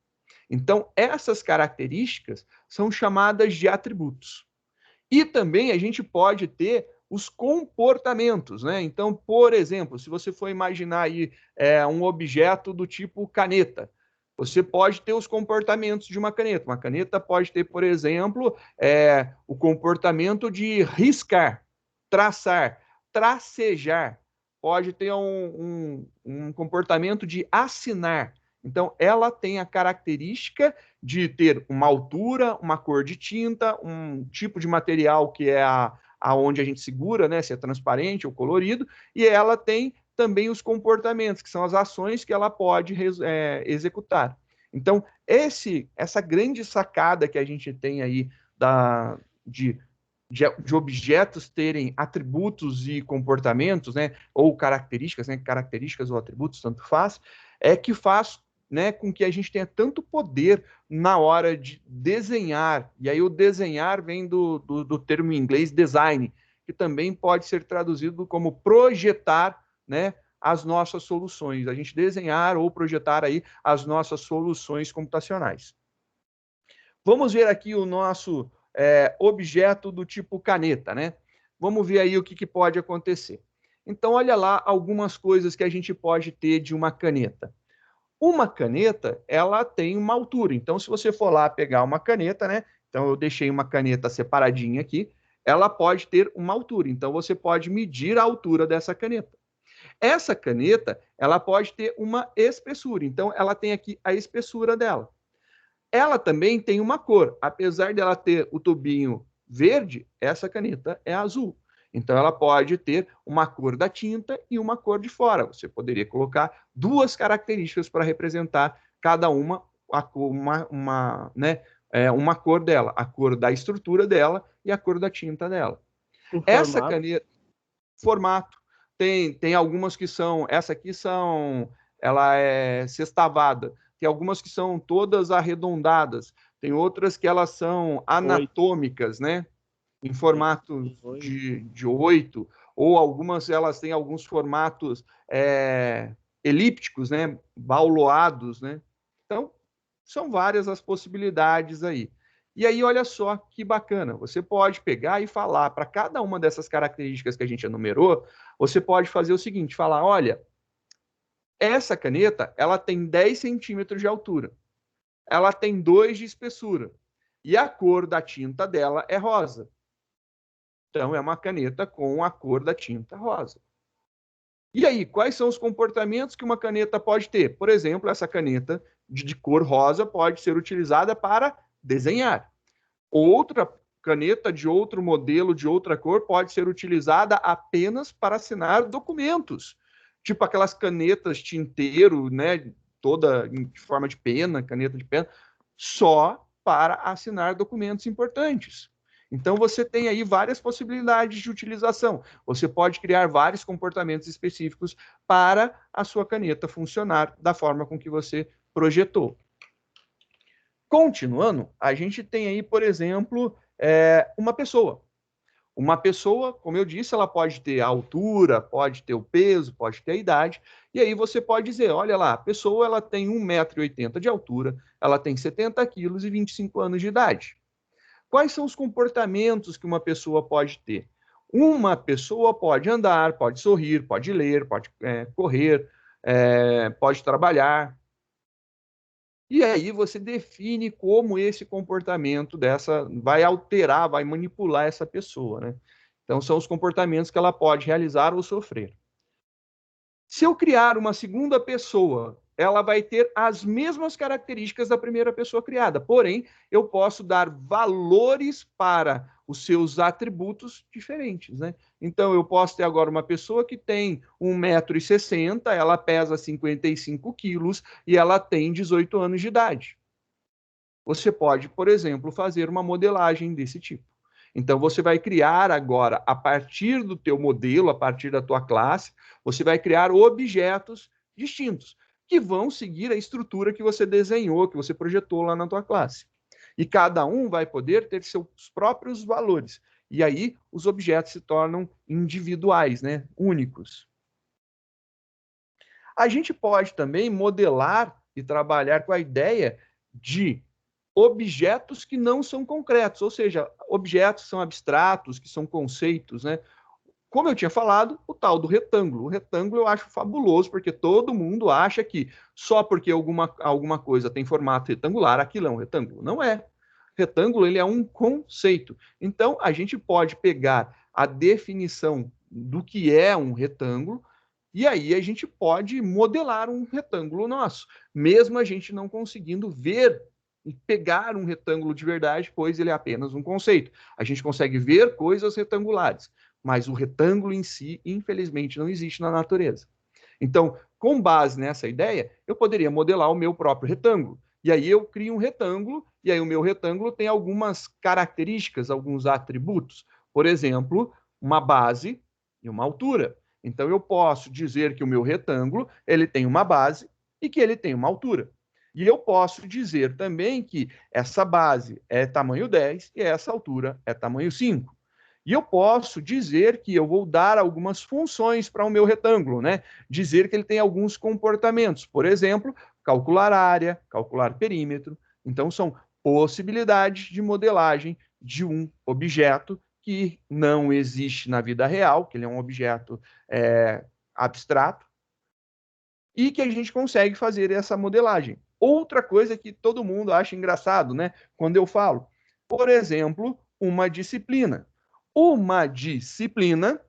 [SPEAKER 1] Então, essas características são chamadas de atributos. E também a gente pode ter os comportamentos, né? Então, por exemplo, se você for imaginar aí um objeto do tipo caneta, você pode ter os comportamentos de uma caneta. Uma caneta pode ter, por exemplo, o comportamento de riscar, traçar, tracejar. Pode ter um comportamento de assinar. Então, ela tem a característica de ter uma altura, uma cor de tinta, um tipo de material que é aonde a gente segura, né, se é transparente ou colorido, e ela tem também os comportamentos, que são as ações que ela pode executar. Então, essa grande sacada que a gente tem aí de objetos terem atributos e comportamentos, né, ou características, né, características ou atributos, tanto faz, é que faz, né, com que a gente tenha tanto poder na hora de desenhar. E aí o desenhar vem do termo em inglês design, que também pode ser traduzido como projetar, né, as nossas soluções. A gente desenhar ou projetar aí as nossas soluções computacionais. Vamos ver aqui o nosso objeto do tipo caneta, né? Vamos ver aí o que pode acontecer. Então, olha lá algumas coisas que a gente pode ter de uma caneta. Uma caneta, ela tem uma altura. Então, se você for lá pegar uma caneta, né? Então, eu deixei uma caneta separadinha aqui. Ela pode ter uma altura. Então, você pode medir a altura dessa caneta. Essa caneta, ela pode ter uma espessura. Então, ela tem aqui a espessura dela. Ela também tem uma cor. Apesar dela ter o tubinho verde, essa caneta é azul. Então, ela pode ter uma cor da tinta e uma cor de fora. Você poderia colocar duas características para representar cada uma uma cor dela, a cor da estrutura dela e a cor da tinta dela. Essa caneta, formato, tem algumas que são, essa aqui ela é sextavada, tem algumas que são todas arredondadas, tem outras que elas são anatômicas, né? Em formato de 8, ou algumas elas têm alguns formatos elípticos, né? Bauloados, né? Então, são várias as possibilidades aí. E aí, olha só que bacana, você pode pegar e falar para cada uma dessas características que a gente enumerou, você pode fazer o seguinte, falar, olha, essa caneta, ela tem 10 centímetros de altura, ela tem 2 de espessura, e a cor da tinta dela é rosa. Então, é uma caneta com a cor da tinta rosa. E aí, quais são os comportamentos que uma caneta pode ter? Por exemplo, essa caneta de cor rosa pode ser utilizada para desenhar. Outra caneta de outro modelo, de outra cor, pode ser utilizada apenas para assinar documentos. Tipo aquelas canetas tinteiro, né, toda em forma de pena, caneta de pena, só para assinar documentos importantes. Então, você tem aí várias possibilidades de utilização. Você pode criar vários comportamentos específicos para a sua caneta funcionar da forma com que você projetou. Continuando, a gente tem aí, por exemplo, uma pessoa. Uma pessoa, como eu disse, ela pode ter a altura, pode ter o peso, pode ter a idade, e aí você pode dizer, olha lá, a pessoa ela tem 1,80 m de altura, ela tem 70 quilos e 25 anos de idade. Quais são os comportamentos que uma pessoa pode ter? Uma pessoa pode andar, pode sorrir, pode ler, pode correr, pode trabalhar. E aí você define como esse comportamento vai alterar, vai manipular essa pessoa, né? Então são os comportamentos que ela pode realizar ou sofrer. Se eu criar uma segunda pessoa, ela vai ter as mesmas características da primeira pessoa criada, porém, eu posso dar valores para os seus atributos diferentes, né? Então, eu posso ter agora uma pessoa que tem 1,60 m, ela pesa 55 quilos e ela tem 18 anos de idade. Você pode, por exemplo, fazer uma modelagem desse tipo. Então, você vai criar agora, a partir do teu modelo, a partir da tua classe, você vai criar objetos distintos, que vão seguir a estrutura que você desenhou, que você projetou lá na tua classe. E cada um vai poder ter seus próprios valores. E aí, os objetos se tornam individuais, né? Únicos. A gente pode também modelar e trabalhar com a ideia de objetos que não são concretos, ou seja, objetos que são abstratos, que são conceitos, né? Como eu tinha falado, o tal do retângulo. O retângulo eu acho fabuloso, porque todo mundo acha que só porque alguma coisa tem formato retangular, aquilo é um retângulo. Não é. Retângulo, ele é um conceito. Então, a gente pode pegar a definição do que é um retângulo, E aí a gente pode modelar um retângulo nosso, mesmo a gente não conseguindo ver e pegar um retângulo de verdade, pois ele é apenas um conceito. A gente consegue ver coisas retangulares, mas o retângulo em si, infelizmente, não existe na natureza. Então, com base nessa ideia, eu poderia modelar o meu próprio retângulo. E aí eu crio um retângulo, e aí o meu retângulo tem algumas características, alguns atributos. Por exemplo, uma base e uma altura. Então eu posso dizer que o meu retângulo ele tem uma base e que ele tem uma altura. E eu posso dizer também que essa base é tamanho 10 e essa altura é tamanho 5. E eu posso dizer que eu vou dar algumas funções para o meu retângulo, né? Dizer que ele tem alguns comportamentos. Por exemplo, calcular área, calcular perímetro. Então, são possibilidades de modelagem de um objeto que não existe na vida real, que ele é um objeto abstrato, e que a gente consegue fazer essa modelagem. Outra coisa que todo mundo acha engraçado, né? Quando eu falo, por exemplo, uma disciplina. Uma disciplina,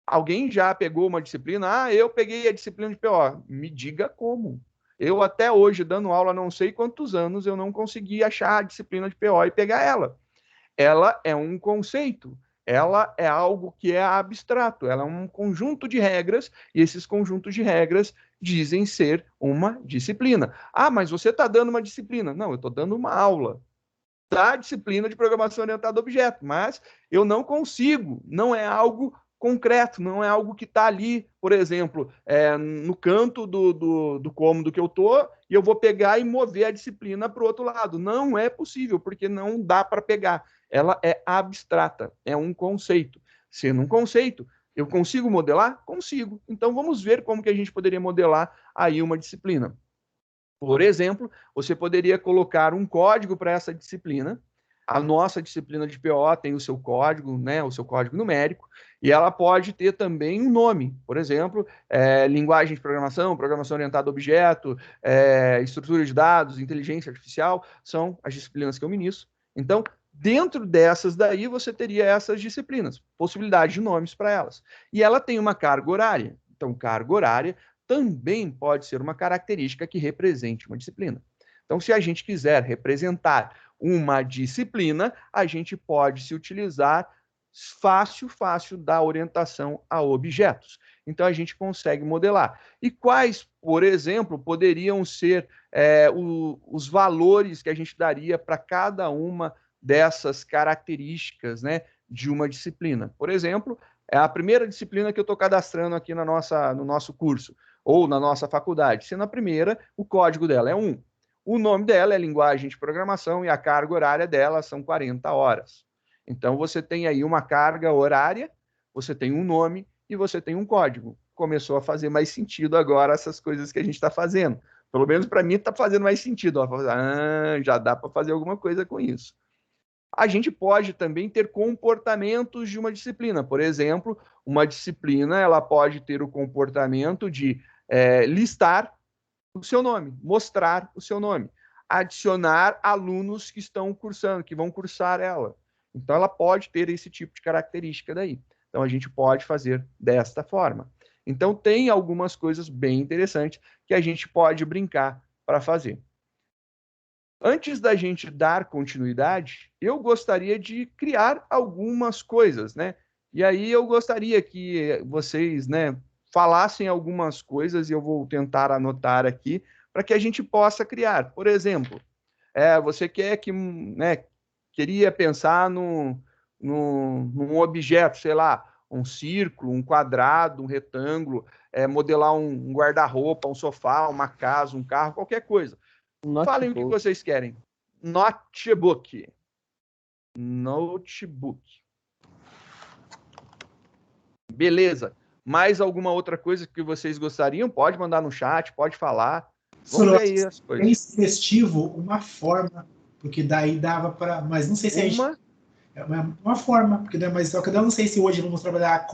[SPEAKER 1] alguém já pegou uma disciplina? Ah, eu peguei a disciplina de PO. Me diga como. Eu até hoje, dando aula, não sei quantos anos, eu não consegui achar a disciplina de PO e pegar ela. Ela é um conceito, ela é algo que é abstrato, ela é um conjunto de regras, e esses conjuntos de regras dizem ser uma disciplina. Ah, mas você está dando uma disciplina. Não, eu estou dando uma aula da disciplina de programação orientada a objeto, mas eu não consigo, não é algo concreto, não é algo que está ali, por exemplo, no canto do cômodo que eu estou, e eu vou pegar e mover a disciplina para o outro lado. Não é possível, porque não dá para pegar. Ela é abstrata, é um conceito. Sendo um conceito, eu consigo modelar? Consigo. Então vamos ver como que a gente poderia modelar aí uma disciplina. Por exemplo, você poderia colocar um código para essa disciplina. A nossa disciplina de PO tem o seu código, né, o seu código numérico, e ela pode ter também um nome. Por exemplo, linguagem de programação, programação orientada a objeto, estrutura de dados, inteligência artificial, são as disciplinas que eu ministro. Então, dentro dessas daí, você teria essas disciplinas, possibilidade de nomes para elas. E ela tem uma carga horária. Então, carga horária também pode ser uma característica que represente uma disciplina. Então, se a gente quiser representar uma disciplina, a gente pode se utilizar fácil da orientação a objetos. Então, a gente consegue modelar. E quais, por exemplo, poderiam ser os valores que a gente daria para cada uma dessas características, né, de uma disciplina? Por exemplo, é a primeira disciplina que eu estou cadastrando aqui no nosso curso, ou na nossa faculdade. Sendo a primeira, o código dela é 1. O nome dela é linguagem de programação e a carga horária dela são 40 horas. Então, você tem aí uma carga horária, você tem um nome e você tem um código. Começou a fazer mais sentido agora essas coisas que a gente está fazendo. Pelo menos para mim está fazendo mais sentido. Já dá para fazer alguma coisa com isso. A gente pode também ter comportamentos de uma disciplina. Por exemplo, uma disciplina ela pode ter o comportamento de listar o seu nome, mostrar o seu nome, adicionar alunos que estão cursando, que vão cursar ela. Então, ela pode ter esse tipo de característica daí. Então, a gente pode fazer desta forma. Então, tem algumas coisas bem interessantes que a gente pode brincar para fazer. Antes da gente dar continuidade, eu gostaria de criar algumas coisas, né? E aí eu gostaria que vocês, né, falassem algumas coisas e eu vou tentar anotar aqui para que a gente possa criar. Por exemplo, você quer que, né, queria pensar num objeto, sei lá, um círculo, um quadrado, um retângulo, modelar um guarda-roupa, um sofá, uma casa, um carro, qualquer coisa. Falem o que vocês querem. Notebook. Beleza. Mais alguma outra coisa que vocês gostariam? Pode mandar no chat, pode falar. Vamos ver aí as coisas.
[SPEAKER 2] Bem sugestivo, uma forma, porque daí dava para... Mas não sei se a gente... uma forma, porque daí, mas eu não sei se hoje vamos trabalhar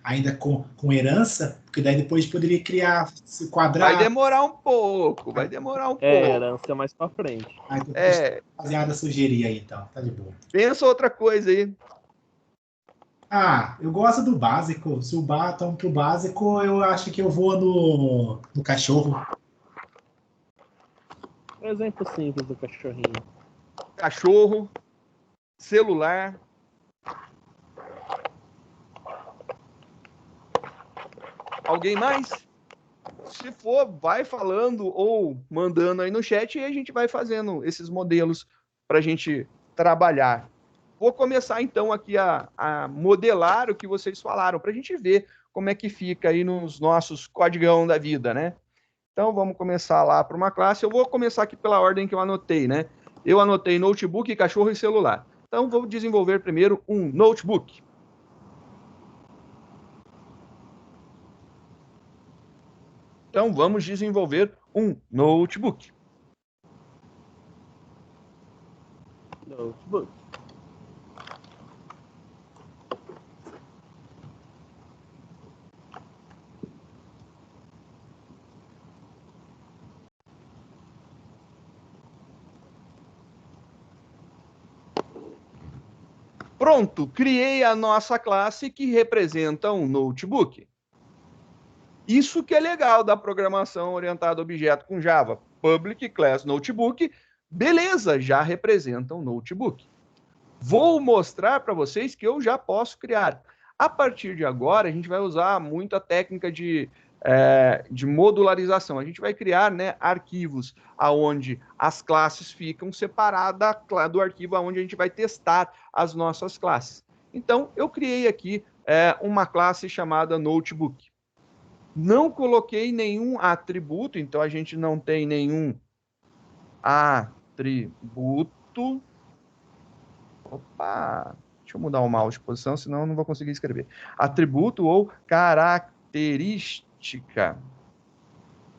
[SPEAKER 2] ainda com herança, porque daí depois poderia criar esse quadrado.
[SPEAKER 1] Vai demorar um pouco,
[SPEAKER 3] herança mais para frente.
[SPEAKER 2] Rapaziada, sugerir aí, então, tá de boa.
[SPEAKER 1] Pensa outra coisa aí.
[SPEAKER 2] Ah, eu gosto do básico. Se o batom pro básico, eu acho que eu vou no cachorro.
[SPEAKER 3] Um exemplo simples do cachorrinho.
[SPEAKER 1] Cachorro, celular. Alguém mais? Se for, vai falando ou mandando aí no chat e a gente vai fazendo esses modelos para a gente trabalhar. Vou começar então aqui a modelar o que vocês falaram, para a gente ver como é que fica aí nos nossos codigão da vida, né? Então vamos começar lá para uma classe. Eu vou começar aqui pela ordem que eu anotei, né? Eu anotei notebook, cachorro e celular. Então vou desenvolver primeiro um notebook. Então vamos desenvolver um notebook.
[SPEAKER 3] Notebook.
[SPEAKER 1] Pronto, criei a nossa classe que representa um notebook. Isso que é legal da programação orientada a objeto com Java. Public Class Notebook, beleza, já representa um notebook. Vou mostrar para vocês que eu já posso criar. A partir de agora, a gente vai usar muito a técnica de modularização. A gente vai criar, né, arquivos onde as classes ficam separadas do arquivo onde a gente vai testar as nossas classes. Então, eu criei aqui uma classe chamada Notebook. Não coloquei nenhum atributo, então a gente não tem nenhum atributo. Opa! Deixa eu mudar o mouse de posição, senão eu não vou conseguir escrever. Atributo ou característica.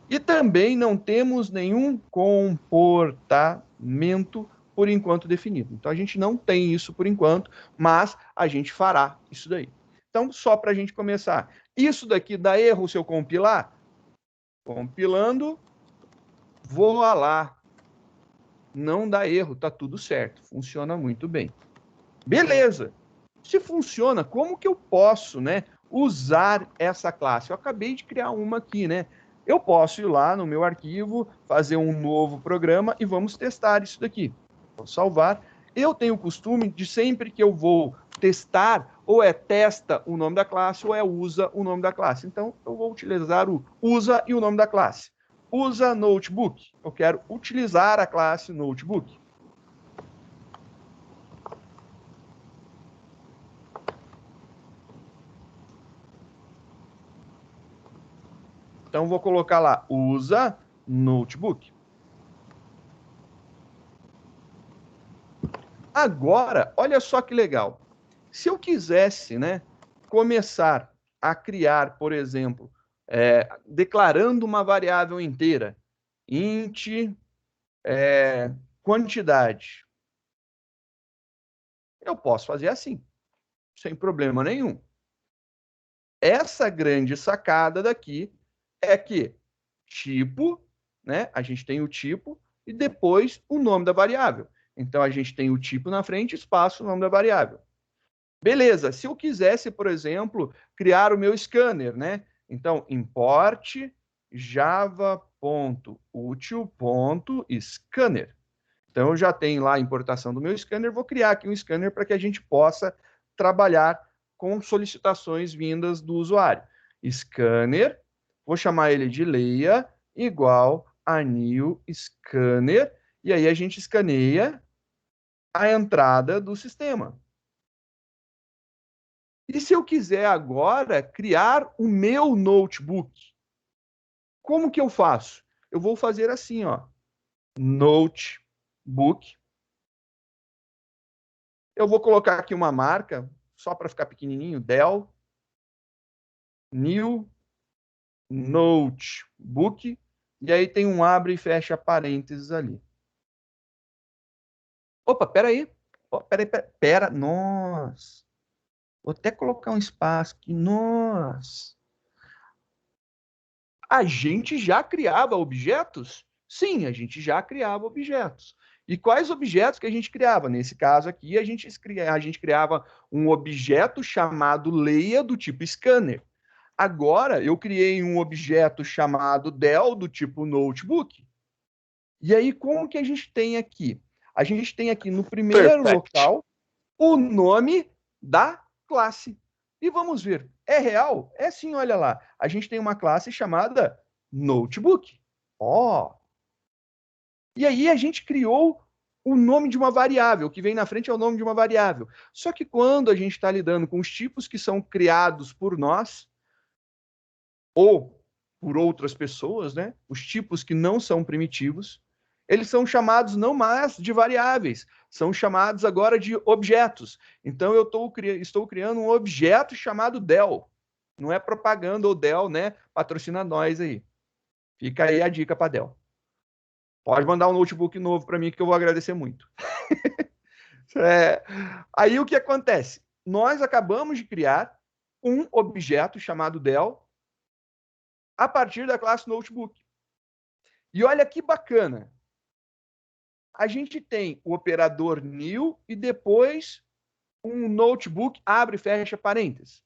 [SPEAKER 1] E também não temos nenhum comportamento por enquanto definido. Então a gente não tem isso por enquanto, mas a gente fará isso daí. Então, só para a gente começar. Isso daqui dá erro se eu compilar? Compilando, voa lá. Não dá erro, tá tudo certo. Funciona muito bem. Beleza. Se funciona, como que eu posso, né, usar essa classe? Eu acabei de criar uma aqui, né? Eu posso ir lá no meu arquivo, fazer um novo programa e vamos testar isso daqui. Vou salvar. Eu tenho o costume de sempre que eu vou testar, ou é testa o nome da classe, ou é usa o nome da classe. Então, eu vou utilizar o usa e o nome da classe. Usa notebook. Eu quero utilizar a classe notebook. Então, vou colocar lá, usa notebook. Agora, olha só que legal. Se eu quisesse, né, começar a criar, por exemplo, declarando uma variável inteira, int quantidade, eu posso fazer assim, sem problema nenhum. Essa grande sacada daqui é que tipo, né, a gente tem o tipo e depois o nome da variável. Então, a gente tem o tipo na frente, espaço, o nome da variável. Beleza, se eu quisesse, por exemplo, criar o meu scanner, né? Então, import java.util.scanner. Então, eu já tenho lá a importação do meu scanner, vou criar aqui um scanner para que a gente possa trabalhar com solicitações vindas do usuário. Scanner, vou chamar ele de Leia, igual a new scanner, e aí a gente escaneia a entrada do sistema. E se eu quiser agora criar o meu notebook, como que eu faço? Eu vou fazer assim, ó, notebook. Eu vou colocar aqui uma marca, só para ficar pequenininho, Dell, new notebook, e aí tem um abre e fecha parênteses ali. Opa, peraí. Oh, pera, nossa. Vou até colocar um espaço aqui, nossa. A gente já criava objetos Sim, a gente já criava objetos. E quais objetos que a gente criava? Nesse caso aqui, a gente criava um objeto chamado Leia do tipo scanner. Agora, eu criei um objeto chamado Dell do tipo notebook. E aí, como que a gente tem aqui? A gente tem aqui no primeiro local o nome da classe. E vamos ver, é real? É sim, olha lá. A gente tem uma classe chamada notebook. Ó. E aí a gente criou o nome de uma variável, que vem na frente é o nome de uma variável. Só que quando a gente está lidando com os tipos que são criados por nós, ou por outras pessoas, né? Os tipos que não são primitivos, eles são chamados não mais de variáveis, são chamados agora de objetos. Então eu estou criando um objeto chamado Dell. Não é propaganda ou Dell, né? Patrocina nós aí. Fica aí a dica para Dell. Pode mandar um notebook novo para mim que eu vou agradecer muito. Aí o que acontece? Nós acabamos de criar um objeto chamado Dell a partir da classe notebook. E olha que bacana. A gente tem o operador new e depois um notebook abre e fecha parênteses.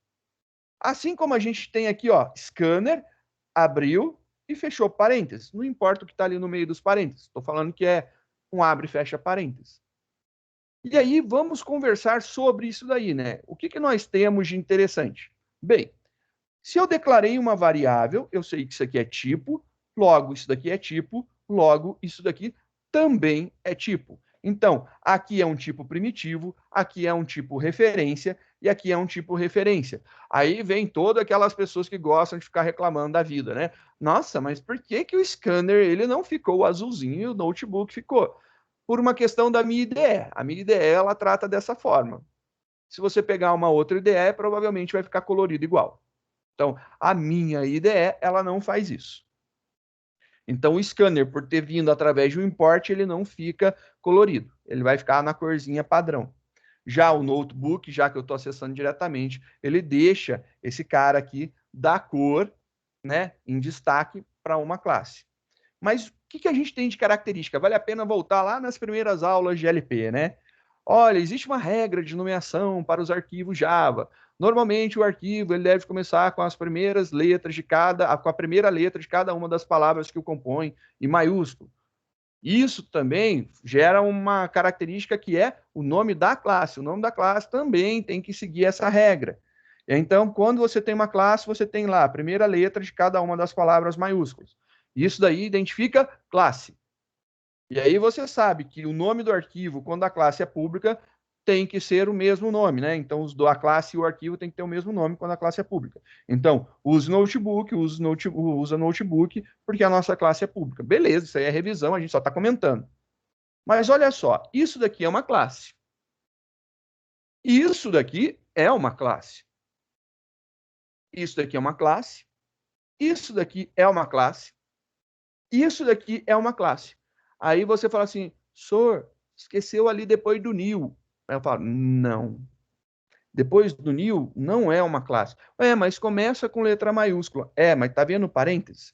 [SPEAKER 1] Assim como a gente tem aqui, ó, scanner, abriu e fechou parênteses. Não importa o que está ali no meio dos parênteses. Estou falando que é um abre e fecha parênteses. E aí vamos conversar sobre isso daí, né? O que nós temos de interessante? Bem, se eu declarei uma variável, eu sei que isso aqui é tipo, logo isso daqui é tipo, logo isso daqui também é tipo. Então, aqui é um tipo primitivo, aqui é um tipo referência e aqui é um tipo referência. Aí vem todas aquelas pessoas que gostam de ficar reclamando da vida, né? Nossa, mas por que que o scanner ele não ficou azulzinho e o notebook ficou? Por uma questão da minha IDE. A minha IDE ela trata dessa forma. Se você pegar uma outra IDE, provavelmente vai ficar colorido igual. Então, a minha IDE, ela não faz isso. Então, o scanner, por ter vindo através de um import, ele não fica colorido. Ele vai ficar na corzinha padrão. Já o notebook, já que eu estou acessando diretamente, ele deixa esse cara aqui da cor, né, em destaque para uma classe. Mas o que a gente tem de característica? Vale a pena voltar lá nas primeiras aulas de LP, né? Olha, existe uma regra de nomeação para os arquivos Java. Normalmente o arquivo ele deve começar com as primeiras letras com a primeira letra de cada uma das palavras que o compõem em maiúsculo. Isso também gera uma característica que é o nome da classe. O nome da classe também tem que seguir essa regra. Então, quando você tem uma classe, você tem lá a primeira letra de cada uma das palavras maiúsculas. Isso daí identifica classe. E aí você sabe que o nome do arquivo, quando a classe é pública, tem que ser o mesmo nome, né? Então, a classe e o arquivo tem que ter o mesmo nome quando a classe é pública. Então, use notebook, usa notebook, porque a nossa classe é pública. Beleza, isso aí é revisão, a gente só está comentando. Mas olha só, isso daqui é uma classe. Isso daqui é uma classe. Isso daqui é uma classe. Isso daqui é uma classe. Isso daqui é uma classe. Aí você fala assim, senhor, esqueceu ali depois do new. Aí eu falo, não. Depois do new não é uma classe. Mas começa com letra maiúscula. Mas tá vendo parênteses?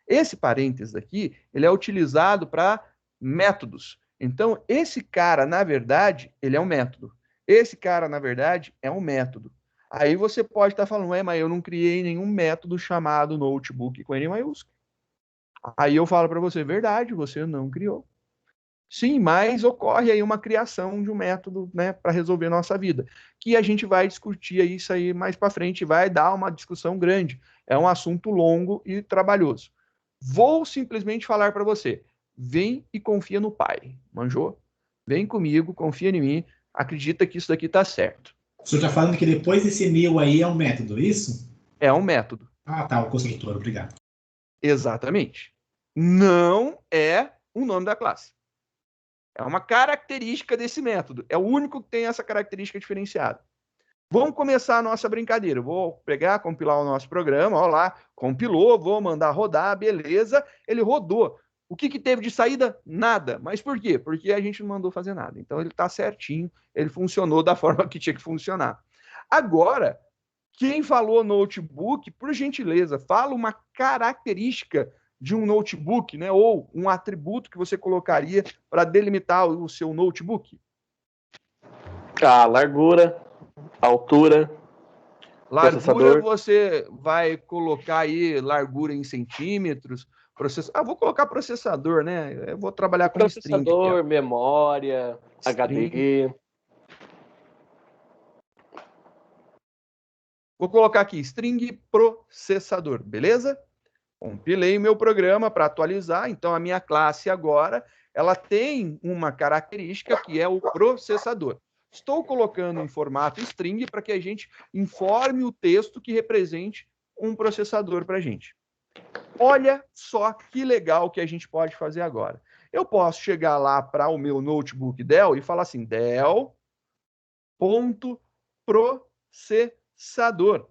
[SPEAKER 1] Esse parênteses aqui, ele é utilizado para métodos. Então, esse cara, na verdade, ele é um método. Esse cara, na verdade, é um método. Aí você pode estar falando, mas eu não criei nenhum método chamado notebook com N maiúsculo. Aí eu falo para você, verdade, você não criou. Sim, mas ocorre aí uma criação de um método, né, para resolver nossa vida, que a gente vai discutir isso aí mais para frente, vai dar uma discussão grande. É um assunto longo e trabalhoso. Vou simplesmente falar para você, vem e confia no pai, manjou? Vem comigo, confia em mim, acredita que isso daqui está certo.
[SPEAKER 2] O senhor está falando que depois desse new aí é um método, isso?
[SPEAKER 1] É um método.
[SPEAKER 2] Ah, tá, o construtor, obrigado.
[SPEAKER 1] Exatamente. Não é o nome da classe. É uma característica desse método. É o único que tem essa característica diferenciada. Vamos começar a nossa brincadeira. Vou pegar, compilar o nosso programa. Olha lá, compilou, vou mandar rodar, beleza. Ele rodou. O que teve de saída? Nada. Mas por quê? Porque a gente não mandou fazer nada. Então ele está certinho, ele funcionou da forma que tinha que funcionar. Agora, quem falou notebook, por gentileza, fala uma característica de um notebook, né? Ou um atributo que você colocaria para delimitar o seu notebook?
[SPEAKER 3] A largura, altura,
[SPEAKER 1] Largura,
[SPEAKER 3] processador.
[SPEAKER 1] você vai colocar aí largura em centímetros. Vou colocar processador, né? Eu vou trabalhar com string aqui, ó.
[SPEAKER 3] Processador, memória,
[SPEAKER 1] String.
[SPEAKER 3] HD.
[SPEAKER 1] Vou colocar aqui string processador, beleza? Compilei o meu programa para atualizar. Então, a minha classe agora, ela tem uma característica que é o processador. Estou colocando em formato string para que a gente informe o texto que represente um processador para a gente. Olha só que legal que a gente pode fazer agora. Eu posso chegar lá para o meu notebook Dell e falar assim, Dell.processador.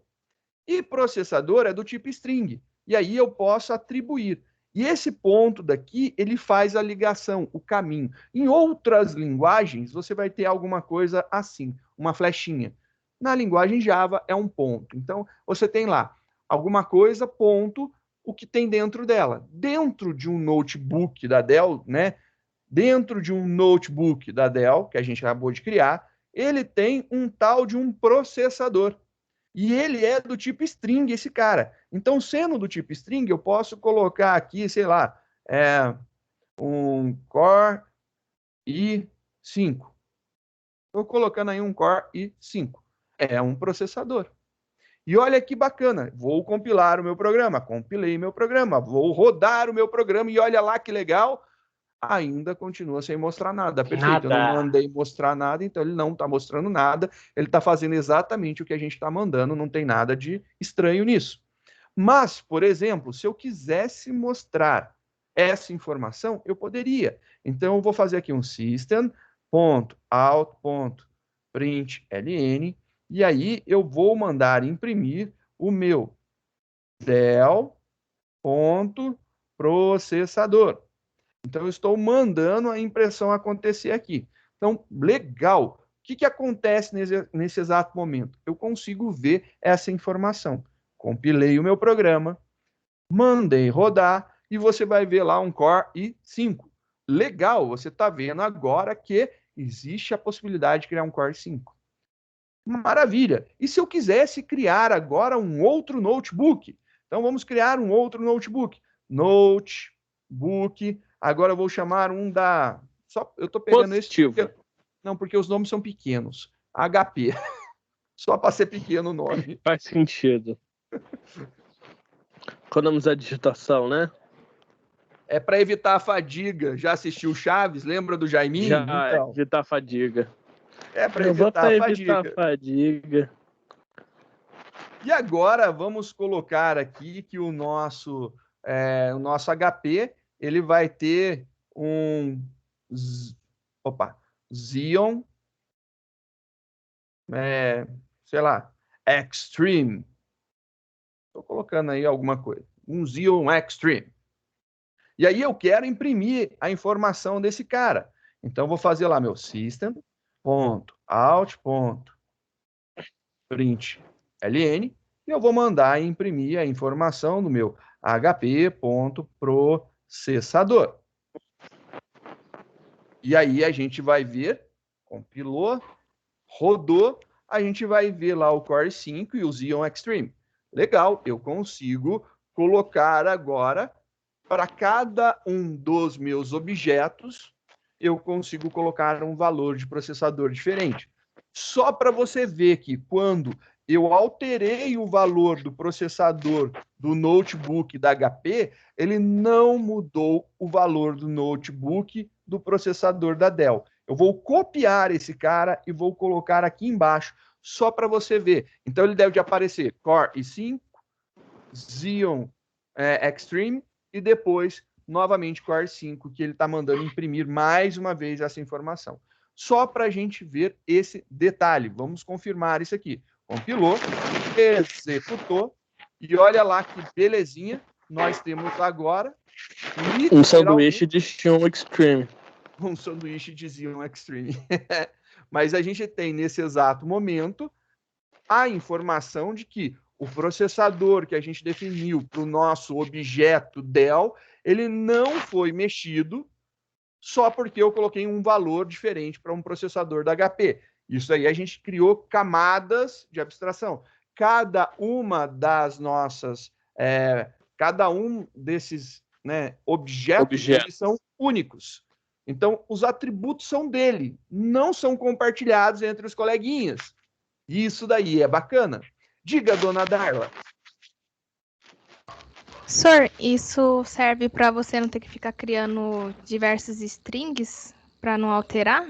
[SPEAKER 1] E processador é do tipo string. E aí eu posso atribuir. E esse ponto daqui, ele faz a ligação, o caminho. Em outras linguagens, você vai ter alguma coisa assim, uma flechinha. Na linguagem Java é um ponto. Então, você tem lá alguma coisa, ponto, o que tem dentro dela. Dentro de um notebook da Dell, né? Dentro de um notebook da Dell, que a gente acabou de criar, ele tem um tal de um processador. E ele é do tipo string, esse cara. Então, sendo do tipo string, eu posso colocar aqui, sei lá, um Core i5. Estou colocando aí um Core i5. É um processador. E olha que bacana, vou compilar o meu programa, compilei meu programa, vou rodar o meu programa e olha lá que legal, ainda continua sem mostrar nada. Perfeito,
[SPEAKER 3] Nada.
[SPEAKER 1] eu não mandei mostrar nada, então ele não está mostrando nada, ele está fazendo exatamente o que a gente está mandando, não tem nada de estranho nisso. Mas, por exemplo, se eu quisesse mostrar essa informação, eu poderia. Então, eu vou fazer aqui um system.out.println, e aí eu vou mandar imprimir o meu Dell.processador. Então, eu estou mandando a impressão acontecer aqui. Então, legal. O que acontece nesse exato momento? Eu consigo ver essa informação. Compilei o meu programa, mandei rodar e você vai ver lá um Core i5. Legal, você está vendo agora que existe a possibilidade de criar um Core i5. Maravilha. E se eu quisesse criar agora um outro notebook? Então vamos criar um outro notebook. Notebook. Agora eu vou chamar um da. Eu estou pegando
[SPEAKER 3] Positivo.
[SPEAKER 1] esse. Não, porque os nomes são pequenos. HP. Só para ser pequeno o nome.
[SPEAKER 3] Faz sentido. Economizar a digitação, né?
[SPEAKER 1] É para evitar a fadiga. Já assistiu Chaves? Lembra do Jaiminho?
[SPEAKER 3] Já,
[SPEAKER 1] Então,
[SPEAKER 3] evitar a fadiga.
[SPEAKER 1] é para
[SPEAKER 3] Eu vou
[SPEAKER 1] evitar a
[SPEAKER 3] evitar
[SPEAKER 1] fadiga.
[SPEAKER 3] a fadiga.
[SPEAKER 1] E agora vamos colocar aqui que o nosso HP ele vai ter um Xeon, sei lá, Extreme. Estou colocando aí alguma coisa. Um Xeon Extreme. E aí eu quero imprimir a informação desse cara. Então, vou fazer lá meu system.out.println e eu vou mandar imprimir a informação do meu hp.processador. E aí a gente vai ver, compilou, rodou, a gente vai ver lá o Core 5 e o Xeon Extreme. Legal, eu consigo colocar agora para cada um dos meus objetos, eu consigo colocar um valor de processador diferente. Só para você ver que quando eu alterei o valor do processador do notebook da HP, ele não mudou o valor do notebook do processador da Dell. Eu vou copiar esse cara e vou colocar aqui embaixo, só para você ver. Então, ele deve aparecer Core i5, Xeon Extreme, e depois, novamente, Core 5, que ele está mandando imprimir mais uma vez essa informação. Só para a gente ver esse detalhe. Vamos confirmar isso aqui. Compilou, executou, e olha lá que belezinha. Nós temos agora
[SPEAKER 3] um sanduíche de Xeon Extreme.
[SPEAKER 1] Um sanduíche de Xeon Extreme. Mas a gente tem, nesse exato momento, a informação de que o processador que a gente definiu para o nosso objeto del, ele não foi mexido só porque eu coloquei um valor diferente para um processador da HP. Isso aí a gente criou camadas de abstração. Cada uma das nossas, cada um desses, né, objetos, eles são únicos. Então, os atributos são dele, não são compartilhados entre os coleguinhas. Isso daí é bacana. Diga, dona Darla.
[SPEAKER 4] Sir, isso serve para você não ter que ficar criando diversos strings para não alterar?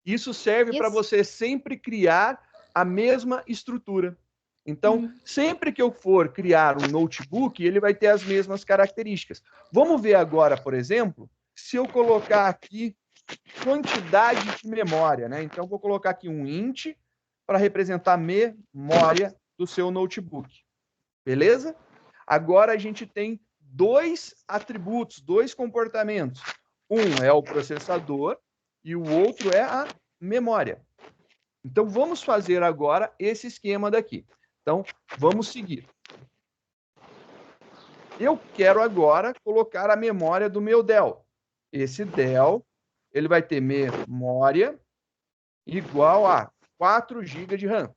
[SPEAKER 1] Isso serve para você sempre criar a mesma estrutura. Então, sempre que eu for criar um notebook, ele vai ter as mesmas características. Vamos ver agora, por exemplo, se eu colocar aqui quantidade de memória, né? Então, vou colocar aqui um int para representar a memória do seu notebook. Beleza? Agora a gente tem dois atributos, dois comportamentos. Um é o processador e o outro é a memória. Então, vamos fazer agora esse esquema daqui. Então, vamos seguir. Eu quero agora colocar a memória do meu del. Esse del, ele vai ter memória igual a 4 GB de RAM.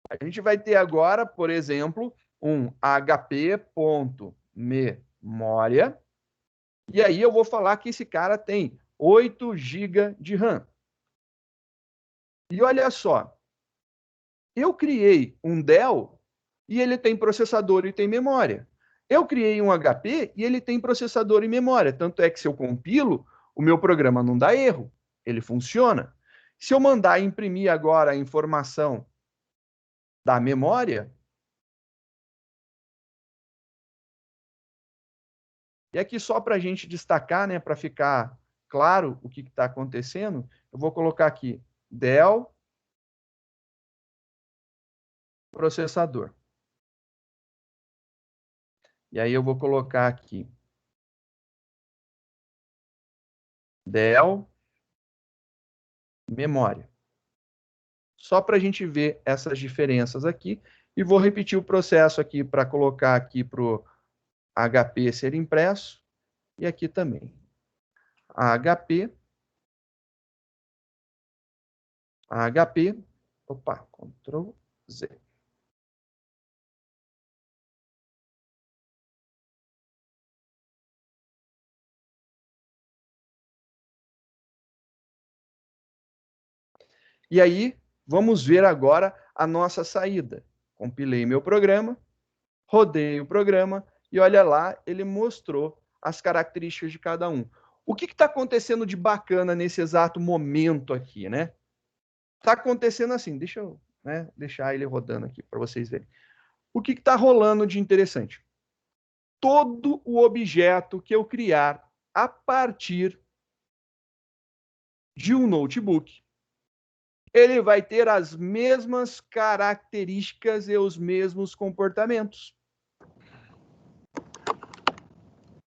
[SPEAKER 1] A gente vai ter agora, por exemplo, um hp.memória. E aí eu vou falar que esse cara tem 8 GB de RAM. E olha só, eu criei um del e ele tem processador e tem memória. Eu criei um HP e ele tem processador e memória. Tanto é que se eu compilo, o meu programa não dá erro. Ele funciona. Se eu mandar imprimir agora a informação da memória, e aqui só para a gente destacar, né, para ficar claro o que está acontecendo, eu vou colocar aqui del processador. E aí eu vou colocar aqui del memória. Só para a gente ver essas diferenças aqui. E vou repetir o processo aqui para colocar aqui para o HP ser impresso. E aqui também. HP. Opa, Ctrl Z. E aí, vamos ver agora a nossa saída. Compilei meu programa, rodei o programa e olha lá, ele mostrou as características de cada um. O que está acontecendo de bacana nesse exato momento aqui, né? Está acontecendo assim, deixa eu deixar ele rodando aqui para vocês verem. O que está rolando de interessante? Todo o objeto que eu criar a partir de um notebook, ele vai ter as mesmas características e os mesmos comportamentos.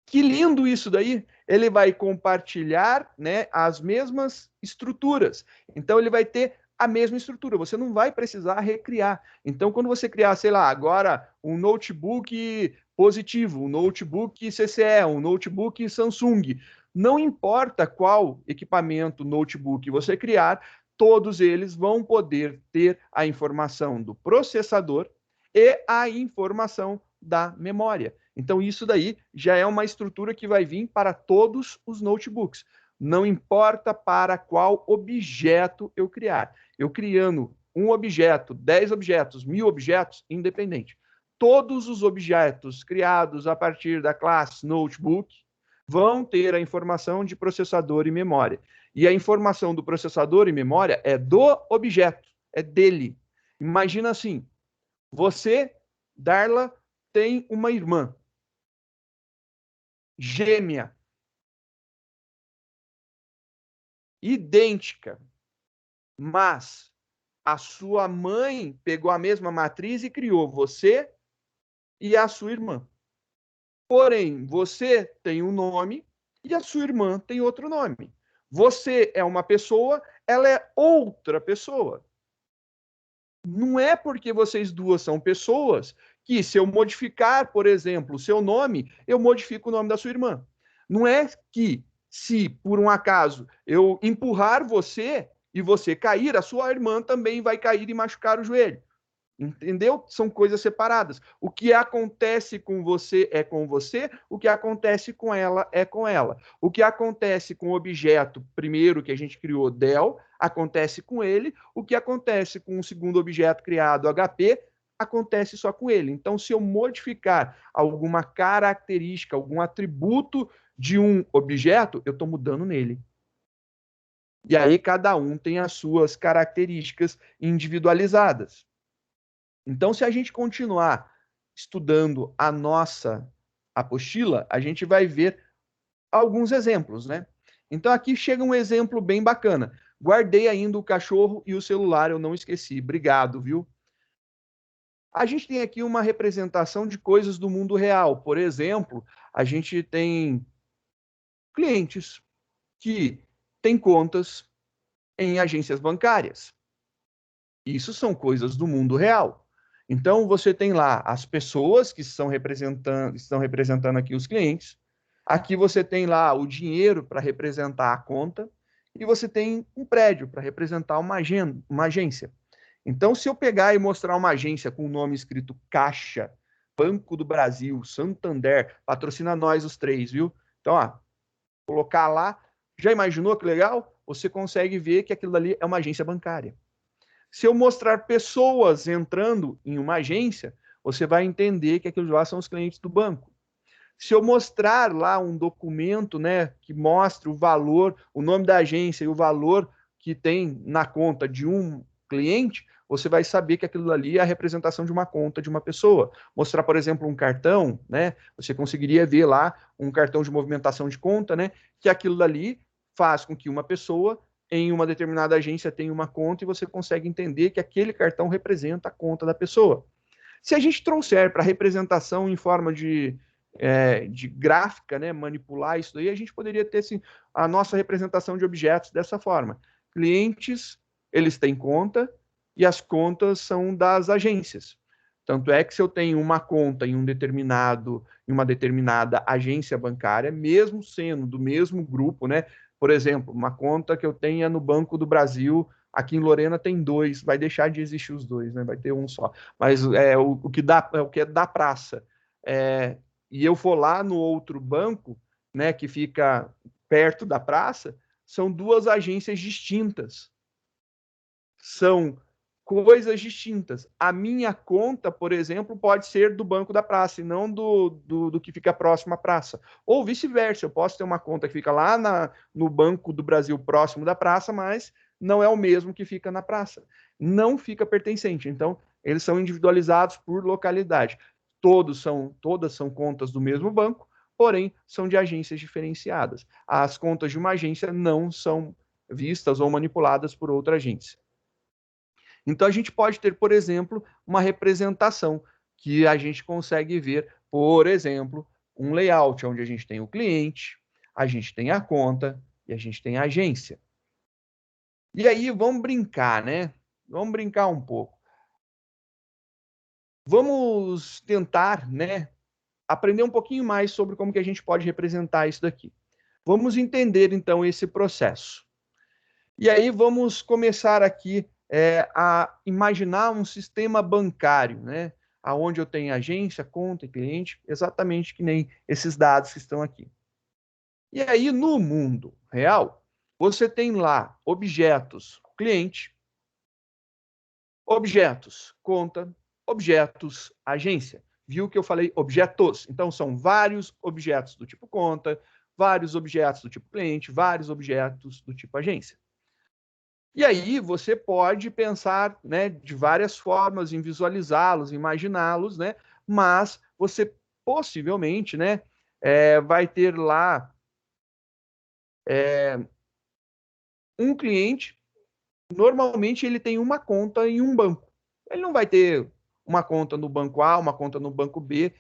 [SPEAKER 1] Que lindo isso daí! Ele vai compartilhar, né, as mesmas estruturas. Então, ele vai ter a mesma estrutura. Você não vai precisar recriar. Então, quando você criar, sei lá, agora um notebook Positivo, um notebook CCE, um notebook Samsung, não importa qual equipamento, notebook você criar, todos eles vão poder ter a informação do processador e a informação da memória. Então, isso daí já é uma estrutura que vai vir para todos os notebooks. Não importa para qual objeto eu criar. Eu criando um objeto, 10 objetos, 1000 objetos, independente. Todos os objetos criados a partir da classe notebook vão ter a informação de processador e memória. E a informação do processador e memória é do objeto, é dele. Imagina assim, você, Darla, tem uma irmã gêmea, idêntica, mas a sua mãe pegou a mesma matriz e criou você e a sua irmã. Porém, você tem um nome e a sua irmã tem outro nome. Você é uma pessoa, ela é outra pessoa. Não é porque vocês duas são pessoas que, se eu modificar, por exemplo, o seu nome, eu modifico o nome da sua irmã. Não é que, se por um acaso eu empurrar você e você cair, a sua irmã também vai cair e machucar o joelho. Entendeu? São coisas separadas. O que acontece com você é com você, o que acontece com ela é com ela. O que acontece com o objeto primeiro que a gente criou, del, acontece com ele. O que acontece com o segundo objeto criado, HP, acontece só com ele. Então, se eu modificar alguma característica, algum atributo de um objeto, eu estou mudando nele. E aí cada um tem as suas características individualizadas. Então, se a gente continuar estudando a nossa apostila, a gente vai ver alguns exemplos, né? Então, aqui chega um exemplo bem bacana. Guardei ainda o cachorro e o celular, eu não esqueci. Obrigado, viu? A gente tem aqui uma representação de coisas do mundo real. Por exemplo, a gente tem clientes que têm contas em agências bancárias. Isso são coisas do mundo real. Então, você tem lá as pessoas que estão representando aqui os clientes. Aqui você tem lá o dinheiro para representar a conta. E você tem um prédio para representar uma agência. Então, se eu pegar e mostrar uma agência com o nome escrito Caixa, Banco do Brasil, Santander, patrocina nós os três, viu? Então, ó, colocar lá. Já imaginou que legal? Você consegue ver que aquilo ali é uma agência bancária. Se eu mostrar pessoas entrando em uma agência, você vai entender que aqueles lá são os clientes do banco. Se eu mostrar lá um documento, né, que mostra o valor, o nome da agência e o valor que tem na conta de um cliente, você vai saber que aquilo ali é a representação de uma conta de uma pessoa. Mostrar, por exemplo, um cartão, né, você conseguiria ver lá um cartão de movimentação de conta, né, que aquilo dali faz com que uma pessoa em uma determinada agência tem uma conta e você consegue entender que aquele cartão representa a conta da pessoa. Se a gente trouxer para representação em forma de gráfica, né, manipular isso daí, a gente poderia ter assim, a nossa representação de objetos dessa forma. Clientes, eles têm conta e as contas são das agências. Tanto é que se eu tenho uma conta em uma determinada agência bancária, mesmo sendo do mesmo grupo, né, por exemplo, uma conta que eu tenha no Banco do Brasil, aqui em Lorena tem dois, vai deixar de existir os dois, né? Vai ter um só. Mas o que é da praça. E eu for lá no outro banco, né, que fica perto da praça, são duas agências distintas. São coisas distintas. A minha conta, por exemplo, pode ser do Banco da Praça e não do que fica próximo à praça. Ou vice-versa, eu posso ter uma conta que fica lá no Banco do Brasil próximo da praça, mas não é o mesmo que fica na praça. Não fica pertencente. Então, eles são individualizados por localidade. Todas são contas do mesmo banco, porém, são de agências diferenciadas. As contas de uma agência não são vistas ou manipuladas por outra agência. Então, a gente pode ter, por exemplo, uma representação que a gente consegue ver, por exemplo, um layout onde a gente tem o cliente, a gente tem a conta e a gente tem a agência. E aí, vamos brincar, né? Vamos brincar um pouco. Vamos tentar, né, aprender um pouquinho mais sobre como que a gente pode representar isso daqui. Vamos entender, então, esse processo. E aí, vamos começar aqui a imaginar um sistema bancário, né? Onde eu tenho agência, conta e cliente, exatamente que nem esses dados que estão aqui. E aí, no mundo real, você tem lá objetos cliente, objetos conta, objetos agência. Viu que eu falei objetos? Então, são vários objetos do tipo conta, vários objetos do tipo cliente, vários objetos do tipo agência. E aí você pode pensar, né, de várias formas em visualizá-los, imaginá-los, né, mas você possivelmente, né, vai ter lá um cliente, normalmente ele tem uma conta em um banco. Ele não vai ter uma conta no banco A, uma conta no banco B,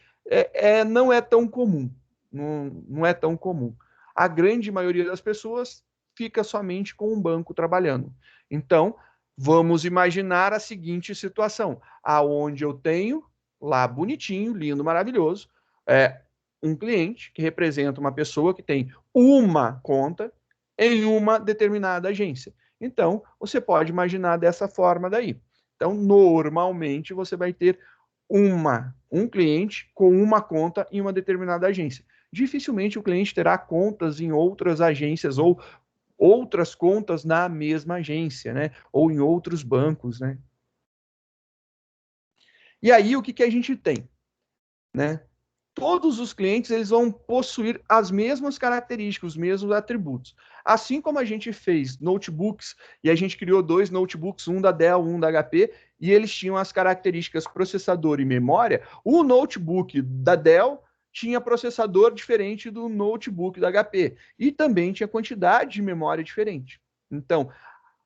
[SPEAKER 1] não é tão comum. Não é tão comum. A grande maioria das pessoas fica somente com um banco trabalhando. Então, vamos imaginar a seguinte situação, aonde eu tenho lá bonitinho, lindo, maravilhoso, um cliente que representa uma pessoa que tem uma conta em uma determinada agência. Então, você pode imaginar dessa forma daí. Então, normalmente, você vai ter um cliente com uma conta em uma determinada agência. Dificilmente o cliente terá contas em outras agências ou outras contas na mesma agência, né? Ou em outros bancos, né? E aí, o que a gente tem? Né? Todos os clientes eles vão possuir as mesmas características, os mesmos atributos. Assim como a gente fez notebooks, e a gente criou 2 notebooks, um da Dell, um da HP, e eles tinham as características processador e memória, o notebook da Dell tinha processador diferente do notebook da HP, e também tinha quantidade de memória diferente. Então,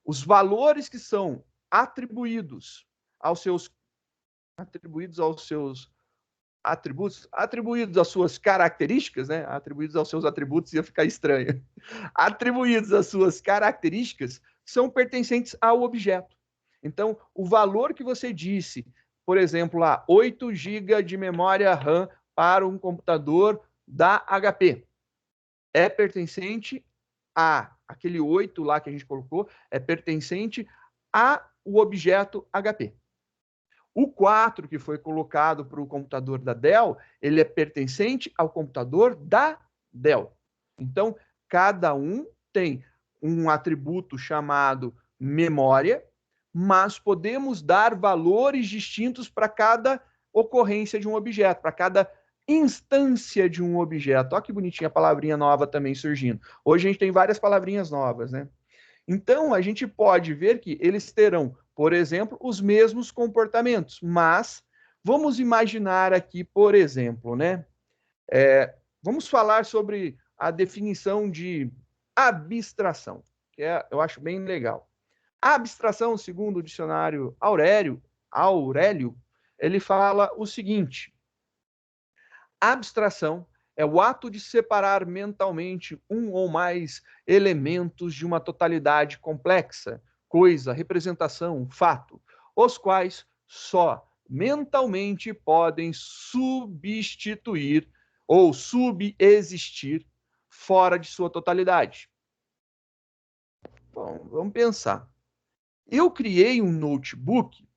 [SPEAKER 1] os valores que são atribuídos aos seus atribuídos às suas características, né? Atribuídos aos seus atributos ia ficar estranho. Atribuídos às suas características são pertencentes ao objeto. Então, o valor que você disse, por exemplo, lá, 8 GB de memória RAM para um computador da HP, é pertencente a aquele 8 lá que a gente colocou, é pertencente ao objeto HP. O 4 que foi colocado para o computador da Dell, ele é pertencente ao computador da Dell. Então, cada um tem um atributo chamado memória, mas podemos dar valores distintos para cada ocorrência de um objeto, para cada instância de um objeto. Olha que bonitinha a palavrinha nova também surgindo. Hoje a gente tem várias palavrinhas novas, né? Então, a gente pode ver que eles terão, por exemplo, os mesmos comportamentos, mas vamos imaginar aqui, por exemplo, né? Vamos falar sobre a definição de abstração, que eu acho bem legal. A abstração, segundo o dicionário Aurélio, ele fala o seguinte: abstração é o ato de separar mentalmente um ou mais elementos de uma totalidade complexa, coisa, representação, fato, os quais só mentalmente podem substituir ou subexistir fora de sua totalidade. Bom, vamos pensar. Eu criei um notebook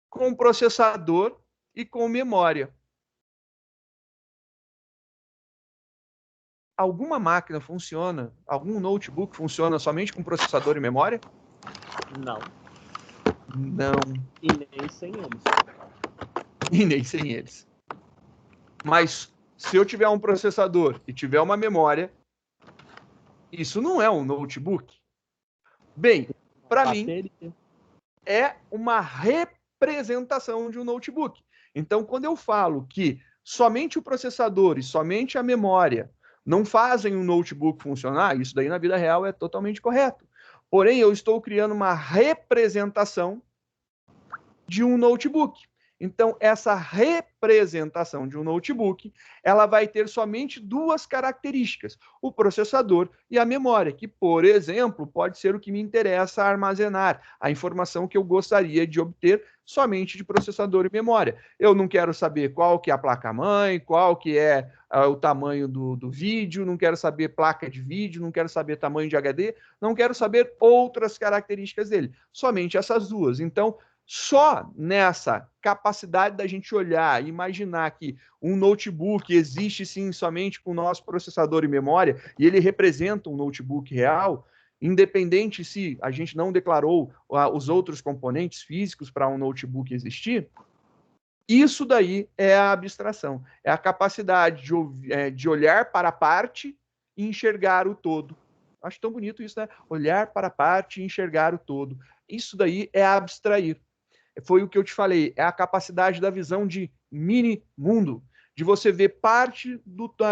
[SPEAKER 1] com processador e com memória. Alguma máquina funciona, algum notebook funciona somente com processador e memória?
[SPEAKER 3] Não.
[SPEAKER 1] Não.
[SPEAKER 3] E nem sem eles.
[SPEAKER 1] E nem sem eles. Mas se eu tiver um processador e tiver uma memória, isso não é um notebook. Bem, para mim, é uma representação de um notebook. Então, quando eu falo que somente o processador e somente a memória não fazem um notebook funcionar, isso daí na vida real é totalmente correto. Porém, eu estou criando uma representação de um notebook. Então, essa representação de um notebook, ela vai ter somente 2 características, o processador e a memória, que, por exemplo, pode ser o que me interessa armazenar, a informação que eu gostaria de obter somente de processador e memória. Eu não quero saber qual que é a placa-mãe, qual que é o tamanho do vídeo, não quero saber placa de vídeo, não quero saber tamanho de HD, não quero saber outras características dele, somente essas 2. Então, só nessa capacidade da gente olhar e imaginar que um notebook existe sim somente com o nosso processador e memória, e ele representa um notebook real, independente se a gente não declarou os outros componentes físicos para um notebook existir, isso daí é a abstração, é a capacidade de olhar para a parte e enxergar o todo. Acho tão bonito isso, né? Olhar para a parte e enxergar o todo. Isso daí é abstrair. Foi o que eu te falei, é a capacidade da visão de mini mundo, de você ver parte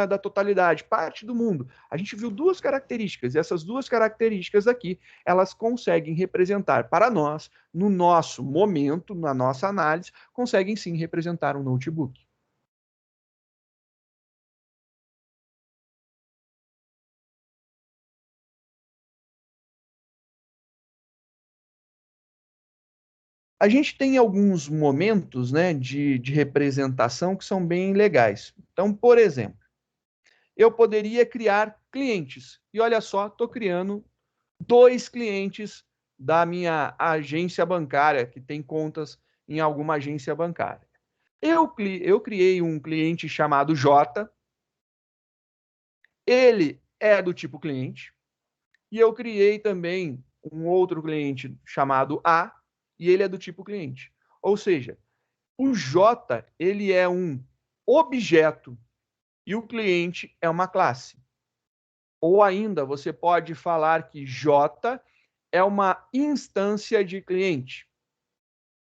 [SPEAKER 1] da totalidade, parte do mundo. A gente viu 2 características, e essas 2 características aqui, elas conseguem representar para nós, no nosso momento, na nossa análise, conseguem sim representar um notebook. A gente tem alguns momentos, né, de representação que são bem legais. Então, por exemplo, eu poderia criar clientes. E olha só, estou criando 2 clientes da minha agência bancária, que tem contas em alguma agência bancária. Eu criei um cliente chamado J, ele é do tipo cliente, e eu criei também um outro cliente chamado A, e ele é do tipo cliente. Ou seja, o J, ele é um objeto e o cliente é uma classe. Ou ainda, você pode falar que J é uma instância de cliente.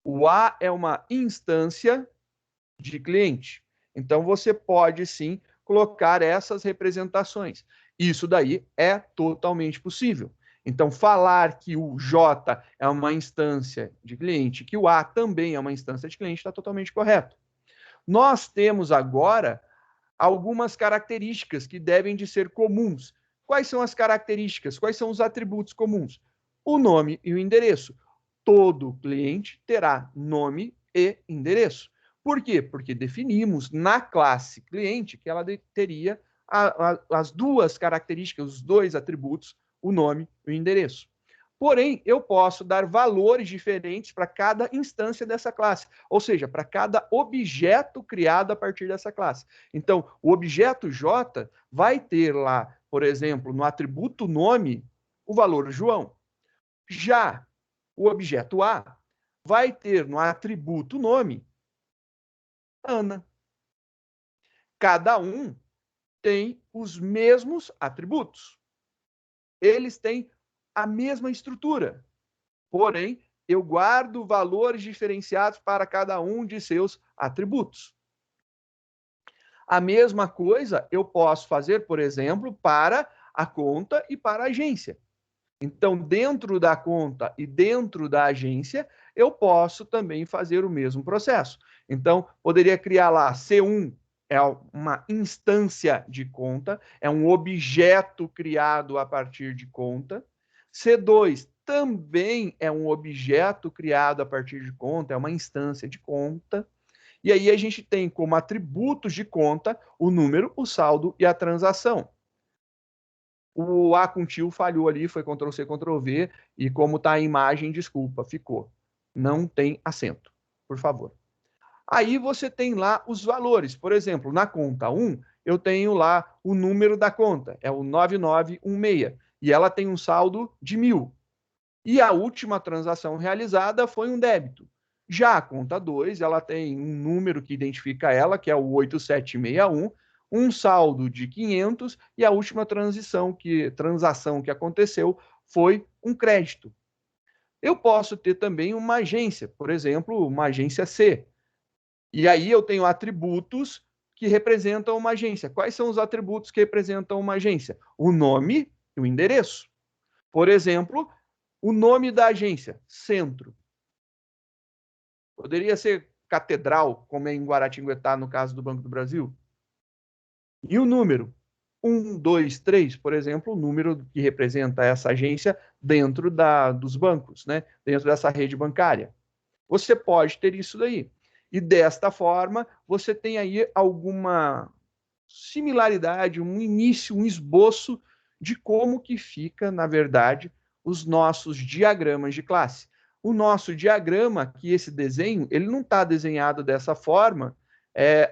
[SPEAKER 1] O A é uma instância de cliente. Então, você pode, sim, colocar essas representações. Isso daí é totalmente possível. Então, falar que o J é uma instância de cliente, que o A também é uma instância de cliente, está totalmente correto. Nós temos agora algumas características que devem de ser comuns. Quais são as características? Quais são os atributos comuns? O nome e o endereço. Todo cliente terá nome e endereço. Por quê? Porque definimos na classe cliente que ela teria as 2 características, os 2 atributos, o nome e o endereço. Porém, eu posso dar valores diferentes para cada instância dessa classe, ou seja, para cada objeto criado a partir dessa classe. Então, o objeto J vai ter lá, por exemplo, no atributo nome, o valor João. Já o objeto A vai ter no atributo nome Ana. Cada um tem os mesmos atributos. Eles têm a mesma estrutura. Porém, eu guardo valores diferenciados para cada um de seus atributos. A mesma coisa eu posso fazer, por exemplo, para a conta e para a agência. Então, dentro da conta e dentro da agência, eu posso também fazer o mesmo processo. Então, poderia criar lá C1 é uma instância de conta, é um objeto criado a partir de conta. C2 também é um objeto criado a partir de conta, é uma instância de conta. E aí a gente tem como atributos de conta o número, o saldo e a transação. O A com tio falhou ali, foi Ctrl+C, Ctrl+V, e como está a imagem, desculpa, ficou. Não tem acento, por favor. Aí você tem lá os valores. Por exemplo, na conta 1, eu tenho lá o número da conta, é o 9916, e ela tem um saldo de 1.000. E a última transação realizada foi um débito. Já a conta 2, ela tem um número que identifica ela, que é o 8761, um saldo de 500 e a última transação que aconteceu foi um crédito. Eu posso ter também uma agência, por exemplo, uma agência C. E aí eu tenho atributos que representam uma agência. Quais são os atributos que representam uma agência? O nome e o endereço. Por exemplo, o nome da agência, Centro. Poderia ser Catedral, como é em Guaratinguetá, no caso do Banco do Brasil. E o número? 1, 2, 3, por exemplo, o número que representa essa agência dentro dos bancos, né? Dentro dessa rede bancária. Você pode ter isso daí. E desta forma, você tem aí alguma similaridade, um início, um esboço de como que fica, na verdade, os nossos diagramas de classe. O nosso diagrama, aqui esse desenho, ele não está desenhado dessa forma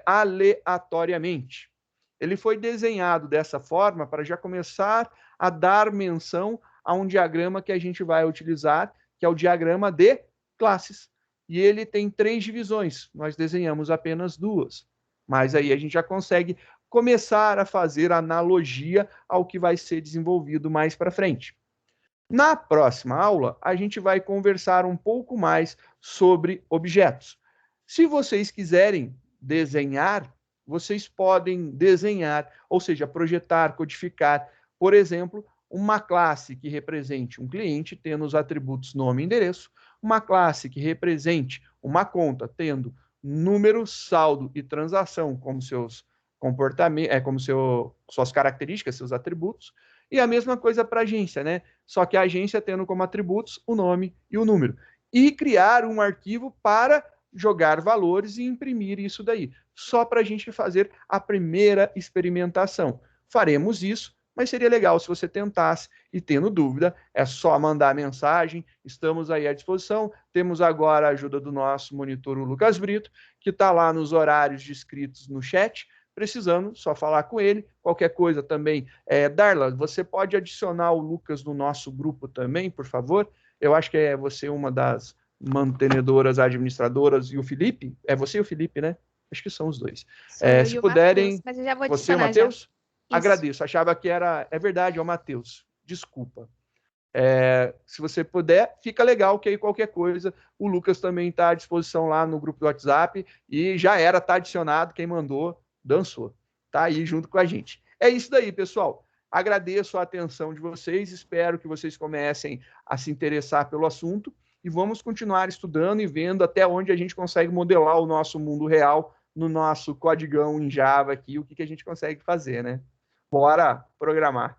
[SPEAKER 1] aleatoriamente. Ele foi desenhado dessa forma para já começar a dar menção a um diagrama que a gente vai utilizar, que é o diagrama de classes. E ele tem 3 divisões, nós desenhamos apenas 2. Mas aí a gente já consegue começar a fazer analogia ao que vai ser desenvolvido mais para frente. Na próxima aula, a gente vai conversar um pouco mais sobre objetos. Se vocês quiserem desenhar, vocês podem desenhar, ou seja, projetar, codificar, por exemplo, uma classe que represente um cliente, tendo os atributos nome e endereço, uma classe que represente uma conta, tendo número, saldo e transação como seus comportamentos, suas características, seus atributos, e a mesma coisa para a agência, né? Só que a agência tendo como atributos o nome e o número. e criar um arquivo para jogar valores e imprimir isso daí, só para a gente fazer a primeira experimentação. Faremos isso, mas seria legal se você tentasse e tendo dúvida, é só mandar mensagem, estamos aí à disposição, temos agora a ajuda do nosso monitor, o Lucas Brito, que está lá nos horários descritos no chat, precisando, só falar com ele, qualquer coisa também. Darla, você pode adicionar o Lucas no nosso grupo também, por favor? Eu acho que é você uma das mantenedoras, administradoras, e o Felipe? É você e o Felipe, né? Acho que são os dois. Se puderem...
[SPEAKER 4] Mateus, mas eu já vou
[SPEAKER 1] você e o Matheus? Agradeço, achava que era... É verdade, é o Matheus. Desculpa. Se você puder, fica legal, que aí qualquer coisa, o Lucas também está à disposição lá no grupo do WhatsApp, e já era, tá adicionado, quem mandou, dançou. Tá aí junto com a gente. É isso daí, pessoal. Agradeço a atenção de vocês, espero que vocês comecem a se interessar pelo assunto, e vamos continuar estudando e vendo até onde a gente consegue modelar o nosso mundo real no nosso codigão em Java aqui, o que a gente consegue fazer, né? Bora programar.